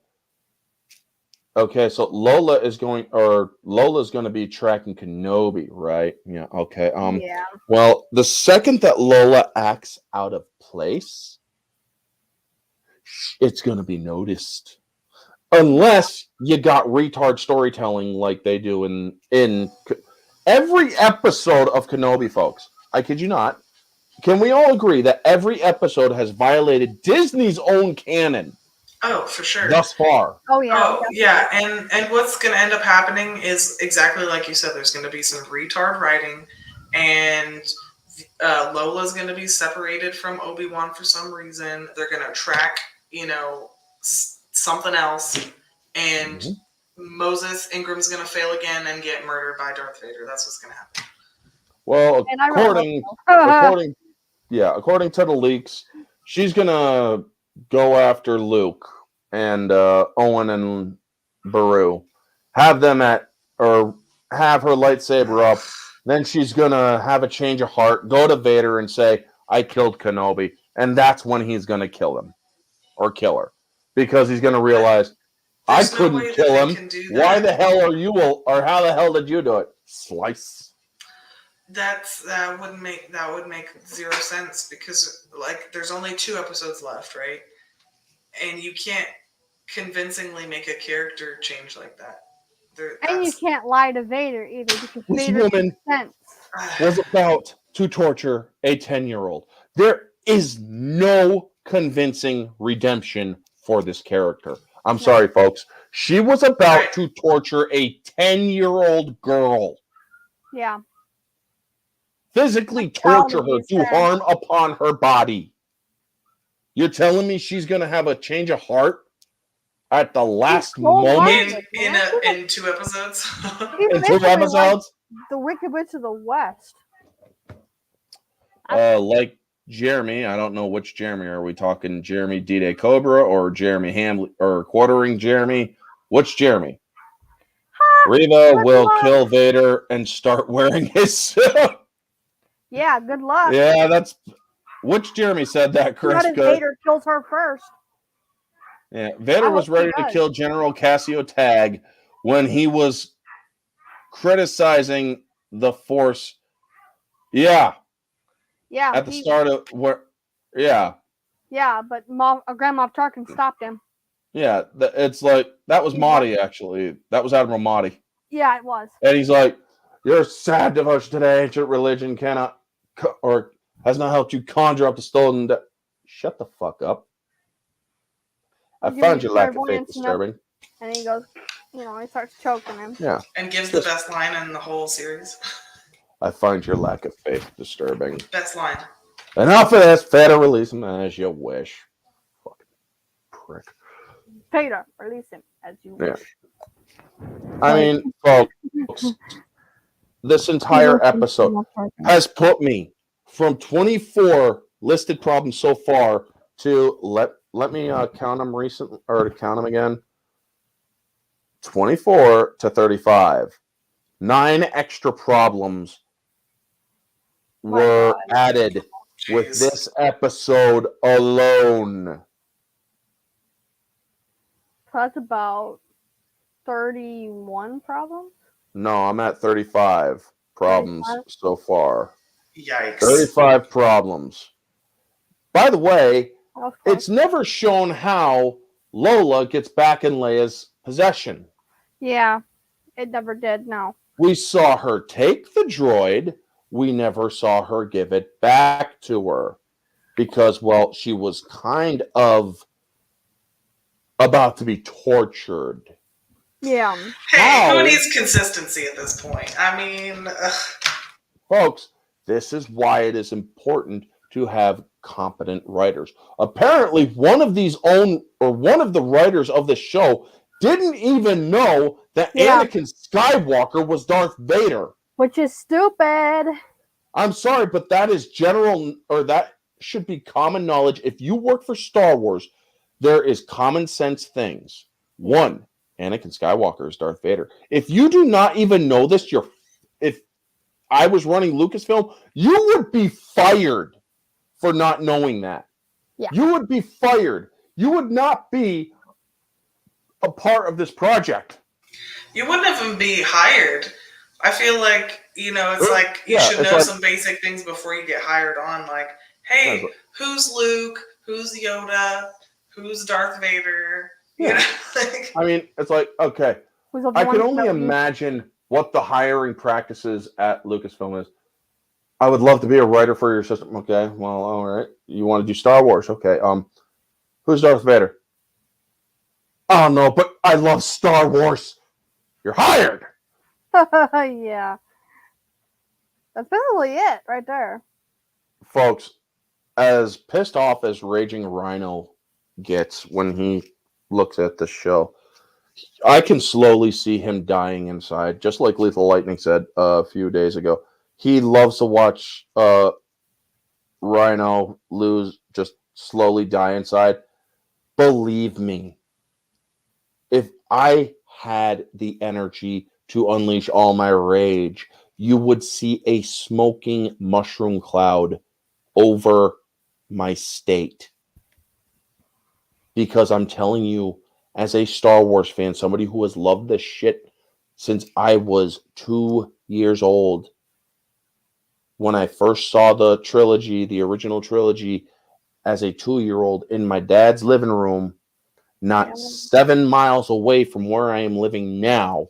okay, so Lola's going to be tracking Kenobi, right? Yeah, okay. Yeah. Well, the second that Lola acts out of place, it's going to be noticed. Unless you got retard storytelling like they do in every episode of Kenobi, folks. I kid you not. Can we all agree that every episode has violated Disney's own canon Oh, for sure. thus far? Oh yeah. Oh yeah, and what's going to end up happening is exactly like you said. There's going to be some retard writing, and Lola's going to be separated from Obi-Wan for some reason. They're going to track, something else, and Moses Ingram's going to fail again and get murdered by Darth Vader. That's what's going to happen. Well, And I really hope so. according to the leaks, she's gonna go after Luke and Owen and Beru, have them have her lightsaber up. Then she's gonna have a change of heart, go to Vader and say, "I killed Kenobi," and that's when he's gonna kill him or kill her, because he's gonna realize I There's no way couldn't that kill they him. can do Why that. the hell are you? Or how the hell did you do it? Slice. That would make 0 sense, because there's only 2 episodes left, right? And you can't convincingly make a character change like that. And you can't lie to Vader either, because This Vader woman sense. was about to torture a 10-year-old. There is no convincing redemption for this character. I'm sorry, folks. She was about to torture a 10-year-old girl. Yeah. Physically torture her, do harm upon her body. You're telling me she's going to have a change of heart at the last moment? In 2 episodes? In 2 episodes? The Wicked Witch of the West. Like Jeremy, I don't know which Jeremy. Are we talking Jeremy D-Day Cobra or Jeremy Hamley or Quartering Jeremy? Which Jeremy? Reva will kill Vader and start wearing his suit. Yeah, good luck. Yeah, that's which Jeremy said that, Chris. Vader kills her first. Yeah, Vader was ready to kill General Cassio Tag when he was criticizing the Force. Yeah. Yeah. At the start of where, yeah. Yeah, but Grand Moff Tarkin stopped him. Yeah, it's like that was Mahdi actually. That was Admiral Mahdi. Yeah, it was. And he's like, "Your sad devotion to the ancient religion cannot or has not helped you conjure up the stolen." Shut the fuck up. I found your lack of faith disturbing. And he goes, he starts choking him. Yeah. And gives the best line in the whole series. I find your lack of faith disturbing. Best line. Enough of this. Vader, release him as you wish. Fucking prick. Vader, release him as you wish. I mean, folks, this entire episode has put me from 24 listed problems so far to let me count them again. 24 to 35. 9 extra problems were added with this episode alone. That's about 31 problems. No, I'm at 35 problems 35? so far. Yikes. 35 problems. By the way, That was close. it's never shown how Lola gets back in Leia's possession. Yeah, it never did. No. We saw her take the droid. We never saw her give it back to her because, well, she was kind of about to be tortured. Yeah. Hey, How? who needs consistency at this point? I mean, Folks, this is why it is important to have competent writers. Apparently, one of the writers of the show didn't even know that Anakin Skywalker was Darth Vader. Which is stupid. I'm sorry, but that is that should be common knowledge. If you work for Star Wars, there is common sense things. One, Anakin Skywalker is Darth Vader. If you do not even know this, if I was running Lucasfilm, you would be fired for not knowing that. Yeah. You would be fired. You would not be a part of this project. you wouldn't even be hired. I feel like, it's like you should know some basic things before you get hired on. Like, hey, who's Luke? Who's Yoda? Who's Darth Vader? Yeah. I mean, it's like, okay, I can only imagine what the hiring practices at Lucasfilm is. I would love to be a writer for your system. Okay, well, all right. You want to do Star Wars? Okay. Who's Darth Vader? Oh no, but I love Star Wars. You're hired. Yeah. That's basically it right there. Folks, as pissed off as Raging Rhino gets when he looks at the show, I can slowly see him dying inside, just like Lethal Lightning said a few days ago. He loves to watch Rhino just slowly die inside. Believe me, if I had the energy to unleash all my rage, you would see a smoking mushroom cloud over my state. Because I'm telling you, as a Star Wars fan, somebody who has loved this shit since I was 2 years old, when I first saw the trilogy, the original trilogy, as a 2-year-old in my dad's living room, not 7 miles away from where I am living now,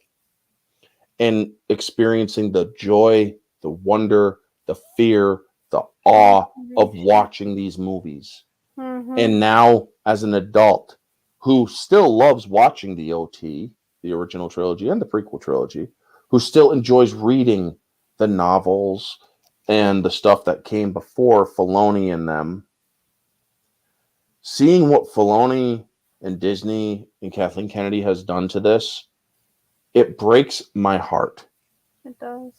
and experiencing the joy, the wonder, the fear, the awe of watching these movies. Mm-hmm. And now, as an adult who still loves watching the OT, the original trilogy, and the prequel trilogy, who still enjoys reading the novels and the stuff that came before Filoni and them, seeing what Filoni and Disney and Kathleen Kennedy has done to this, it breaks my heart. It does.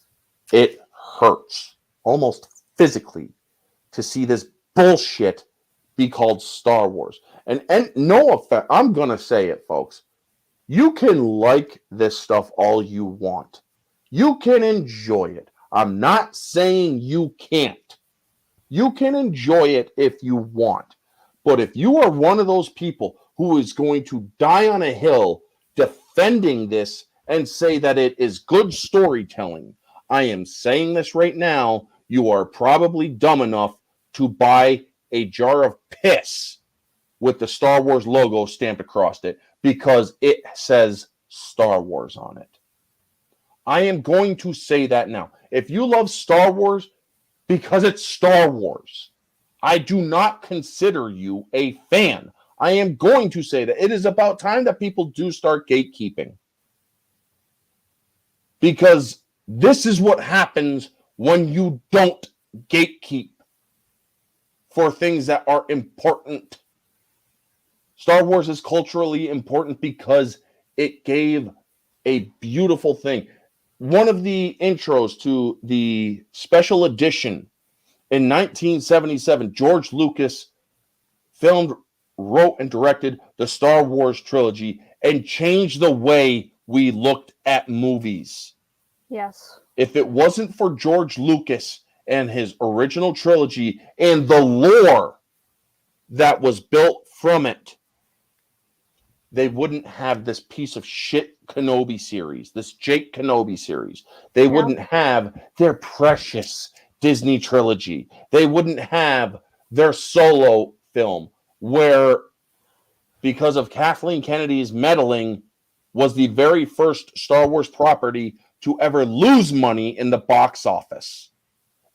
It hurts almost physically to see this bullshit be called Star Wars. And no offense, I'm going to say it, folks. You can like this stuff all you want. You can enjoy it. I'm not saying you can't. You can enjoy it if you want. But if you are one of those people who is going to die on a hill defending this and say that it is good storytelling, I am saying this right now, you are probably dumb enough to buy a jar of piss with the Star Wars logo stamped across it because it says Star Wars on it. I am going to say that now. If you love Star Wars because it's Star Wars, I do not consider you a fan. I am going to say that it is about time that people do start gatekeeping. Because this is what happens when you don't gatekeep for things that are important. Star Wars is culturally important because it gave a beautiful thing. One of the intros to the special edition in 1977, George Lucas filmed, wrote, and directed the Star Wars trilogy and changed the way we looked at movies. Yes. If it wasn't for George Lucas and his original trilogy and the lore that was built from it, they wouldn't have this piece of shit Kenobi series, this Jake Kenobi series. They wouldn't have their precious Disney trilogy. They wouldn't have their solo film where, because of Kathleen Kennedy's meddling, was the very first Star Wars property to ever lose money in the box office.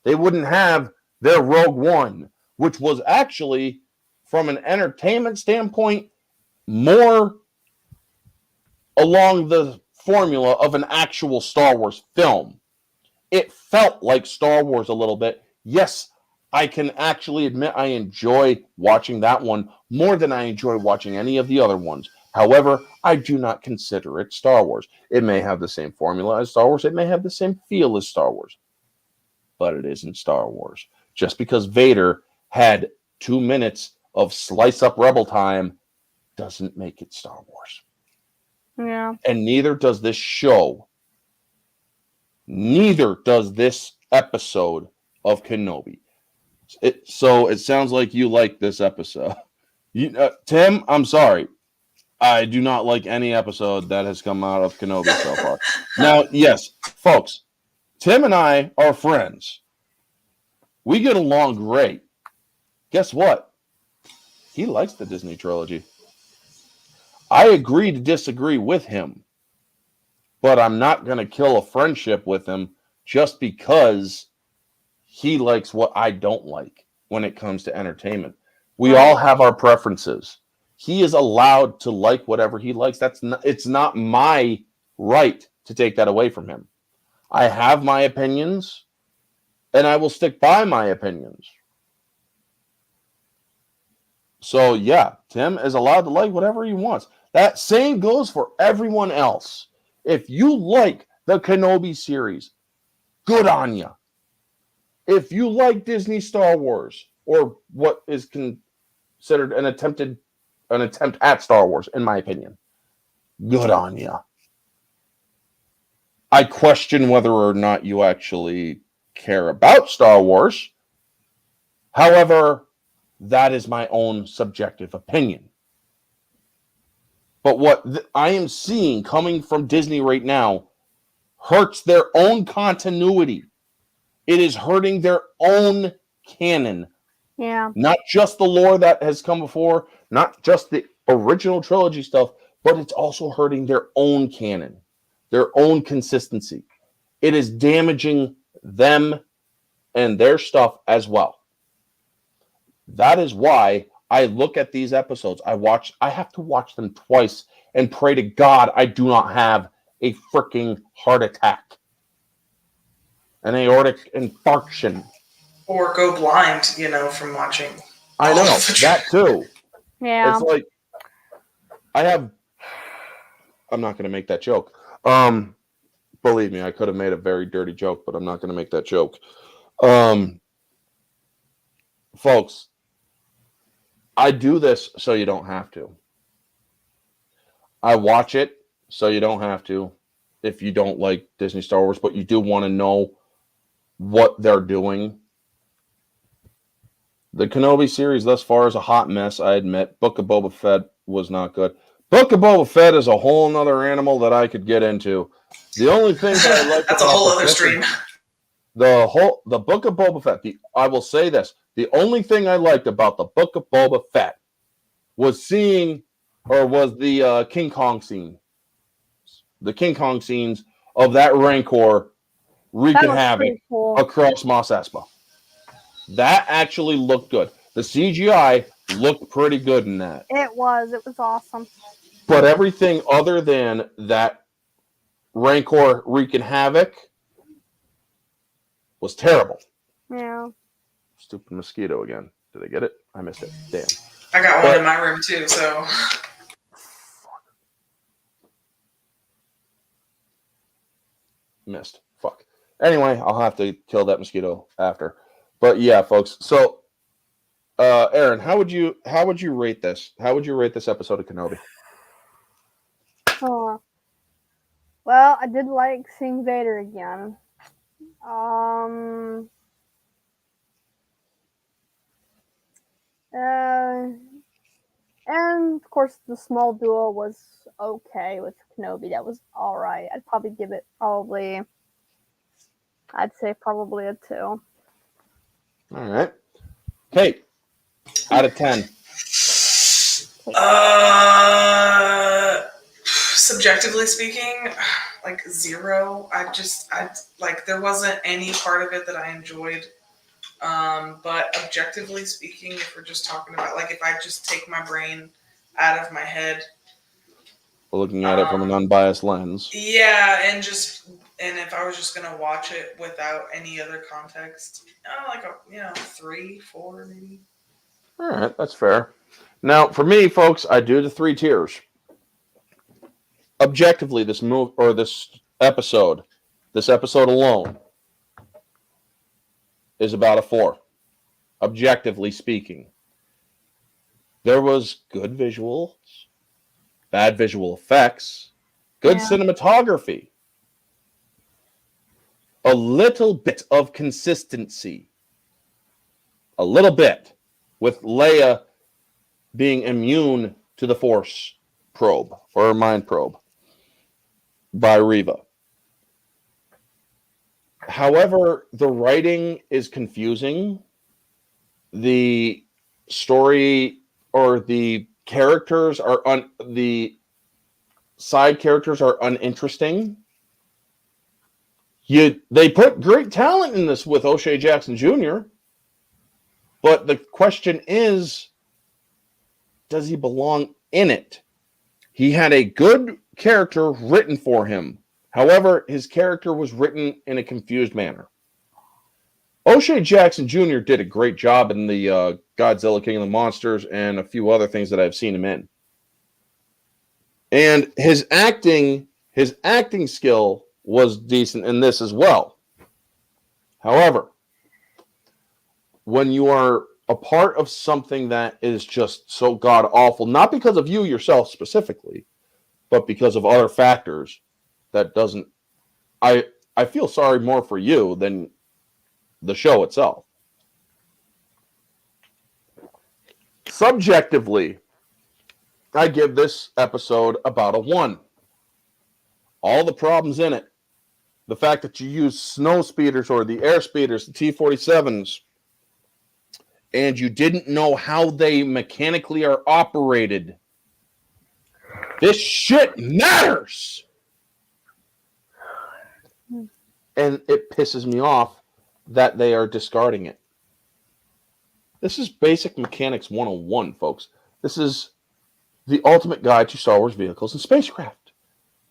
They wouldn't have their Rogue One, which was actually, from an entertainment standpoint, more along the formula of an actual Star Wars film. It felt like Star Wars a little bit. Yes, I can actually admit I enjoy watching that one more than I enjoy watching any of the other ones. However, I do not consider it Star Wars. It may have the same formula as Star Wars. It may have the same feel as Star Wars. But it isn't Star Wars. Just because Vader had 2 minutes of slice-up rebel time doesn't make it Star Wars. Yeah. And neither does this show. Neither does this episode of Kenobi. So it sounds like you like this episode. Tim, I'm sorry. I do not like any episode that has come out of Kenobi so far. Now, yes, folks, Tim and I are friends. We get along great. Guess what? He likes the Disney trilogy. I agree to disagree with him, but I'm not going to kill a friendship with him just because he likes what I don't like when it comes to entertainment. We all have our preferences. He is allowed to like whatever he likes. It's not my right to take that away from him. I have my opinions, and I will stick by my opinions. So, yeah, Tim is allowed to like whatever he wants. That same goes for everyone else. If you like the Kenobi series, good on you. If you like Disney Star Wars, or what is considered an attempt at Star Wars, in my opinion, good on you. I question whether or not you actually care about Star Wars. However, that is my own subjective opinion. But what I am seeing coming from Disney right now hurts their own continuity. It is hurting their own canon. Yeah. Not just the lore that has come before, not just the original trilogy stuff, but it's also hurting their own canon, their own consistency. It is damaging them and their stuff as well. That is why I look at these episodes. I have to watch them twice and pray to God I do not have a freaking heart attack, an aortic infarction. Or go blind, from watching. I know, that too. Yeah. It's like, I'm not going to make that joke. Believe me, I could have made a very dirty joke, but I'm not going to make that joke. Folks, I do this so you don't have to. I watch it so you don't have to. If you don't like Disney Star Wars, but you do want to know what they're doing. The Kenobi series thus far is a hot mess, I admit. Book of Boba Fett was not good. Book of Boba Fett is a whole nother animal that I could get into. The only thing that I like that's a whole other stream. The Book of Boba Fett. I will say this: the only thing I liked about the Book of Boba Fett was the King Kong scene. The King Kong scenes of that Rancor wreaking havoc across Mos Espa. That actually looked good. The CGI looked pretty good in that. It was awesome. But everything other than that Rancor wreaking havoc was terrible. Yeah. Stupid mosquito again. Did I get it? I missed it. Damn. I got one in my room too, so. Missed. Fuck. Anyway, I'll have to kill that mosquito after. But yeah, folks. So, Aaron, how would you rate this? How would you rate this episode of Kenobi? Well, I did like seeing Vader again. And of course, the small duo was okay with Kenobi. That was all right. I'd probably give it I'd say probably a 2. All right. Kate, out of 10. Subjectively speaking, like 0. I like there wasn't any part of it that I enjoyed. But objectively speaking, if we're just talking about like if I just take my brain out of my head, Looking at it from an unbiased lens. Yeah, and if I was just gonna watch it without any other context, like a 3, 4 maybe. All right, that's fair. Now, for me, folks, I do the 3 tiers. Objectively, this episode alone is about a 4. Objectively speaking, there was good visuals, bad visual effects, good cinematography, a little bit of consistency, a little bit, with Leia being immune to the Force probe or mind probe by Reva. However, the writing is confusing. The story or the characters are the side characters are uninteresting. They put great talent in this with O'Shea Jackson Jr., but the question is, does he belong in it? He had a good character written for him. However, his character was written in a confused manner. O'Shea Jackson Jr. did a great job in the Godzilla King of the Monsters and a few other things that I've seen him in. And his acting skill was decent in this as well. However, when you are a part of something that is just so god awful, not because of you yourself specifically, but because of other factors, that doesn't. I feel sorry more for you than the show itself. Subjectively, I give this episode about a 1. All the problems in it, the fact that you use snow speeders or the air speeders, the T-47s, and you didn't know how they mechanically are operated. This shit matters! And it pisses me off that they are discarding it. This is basic mechanics 101, folks. This is the ultimate guide to Star Wars vehicles and spacecraft.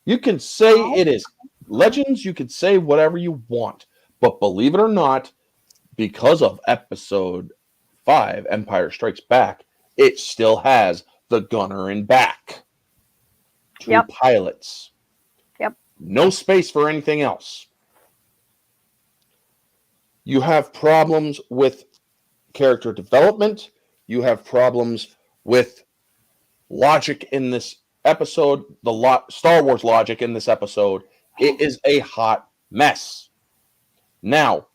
You can say it is Legends, you can say whatever you want, but believe it or not, because of Episode 5, Empire Strikes Back, it still has the gunner in back. 2 pilots. Yep. No space for anything else. You have problems with character development. You have problems with logic in this episode. Star Wars logic in this episode. It is a hot mess. Now,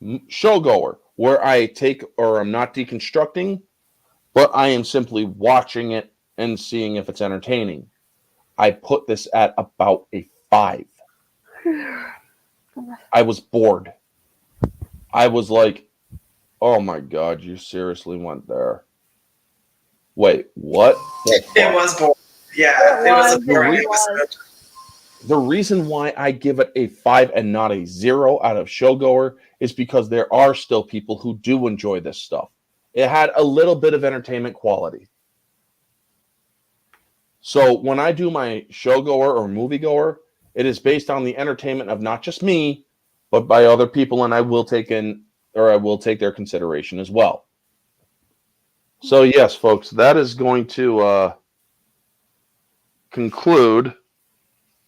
showgoer, where I I'm not deconstructing, but I am simply watching it and seeing if it's entertaining. I put this at about a 5. I was bored. I was like, oh my God, you seriously went there. Wait, what? It was boring. Yeah, it was a boring episode. The reason why I give it a 5 and not a 0 out of showgoer is because there are still people who do enjoy this stuff. It had a little bit of entertainment quality. So when I do my showgoer or moviegoer, it is based on the entertainment of not just me, but by other people, and I will take their consideration as well. So yes, folks, that is going to conclude.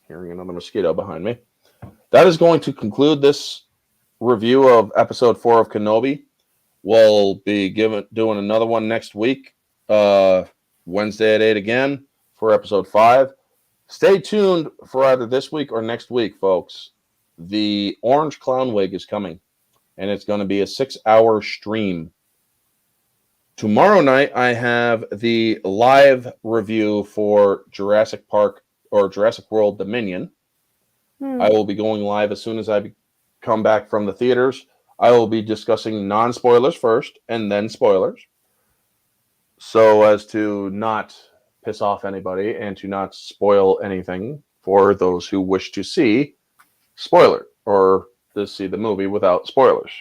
Hearing another mosquito behind me. That is going to conclude this review of episode 4 of Kenobi. We'll be doing another one next week, Wednesday at 8 again for episode 5. Stay tuned for either this week or next week, folks. The Orange Clown Wig is coming, and it's going to be a 6-hour stream. Tomorrow night, I have the live review for Jurassic Park or Jurassic World Dominion. I will be going live as soon as I come back from the theaters. I will be discussing non-spoilers first and then spoilers, so as to not piss off anybody and to not spoil anything for those who wish to see spoiler or to see the movie without spoilers.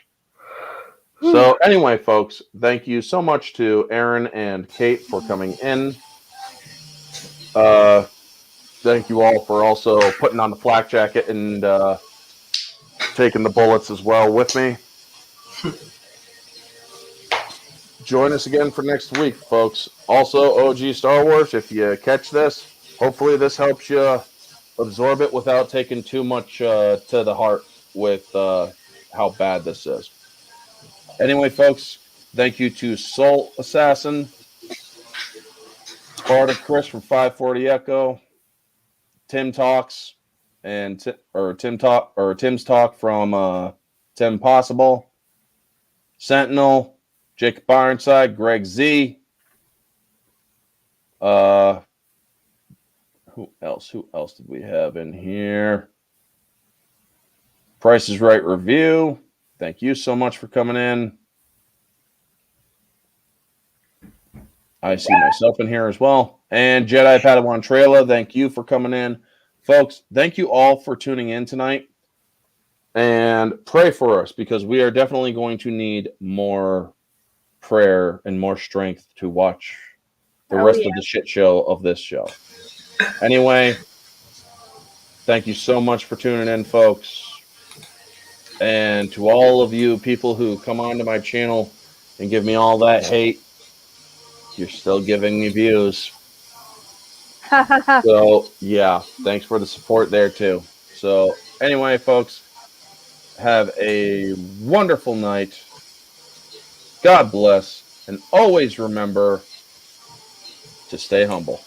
So anyway, folks, thank you so much to Aaron and Kate for coming in. Thank you all for also putting on the flak jacket and taking the bullets as well with me. Join us again for next week, folks. Also, OG Star Wars, if you catch this, hopefully this helps you absorb it without taking too much to the heart with how bad this is. Anyway, folks, thank you to Soul Assassin, Sparta Chris from 540 Echo, Tim Talks, and Tim's Talk from Tim Possible, Sentinel, Jacob Ironside, Greg Z. Who else? Who else did we have in here? Price is Right Review. Thank you so much for coming in. I see myself in here as well. And Jedi Padawan Trailer, thank you for coming in. Folks, thank you all for tuning in tonight. And pray for us, because we are definitely going to need more prayer and more strength to watch the rest of the shit show of this show. Anyway, thank you so much for tuning in, folks. And to all of you people who come onto my channel and give me all that hate, you're still giving me views. So, yeah, thanks for the support there, too. So, anyway, folks, have a wonderful night. God bless. And always remember to stay humble.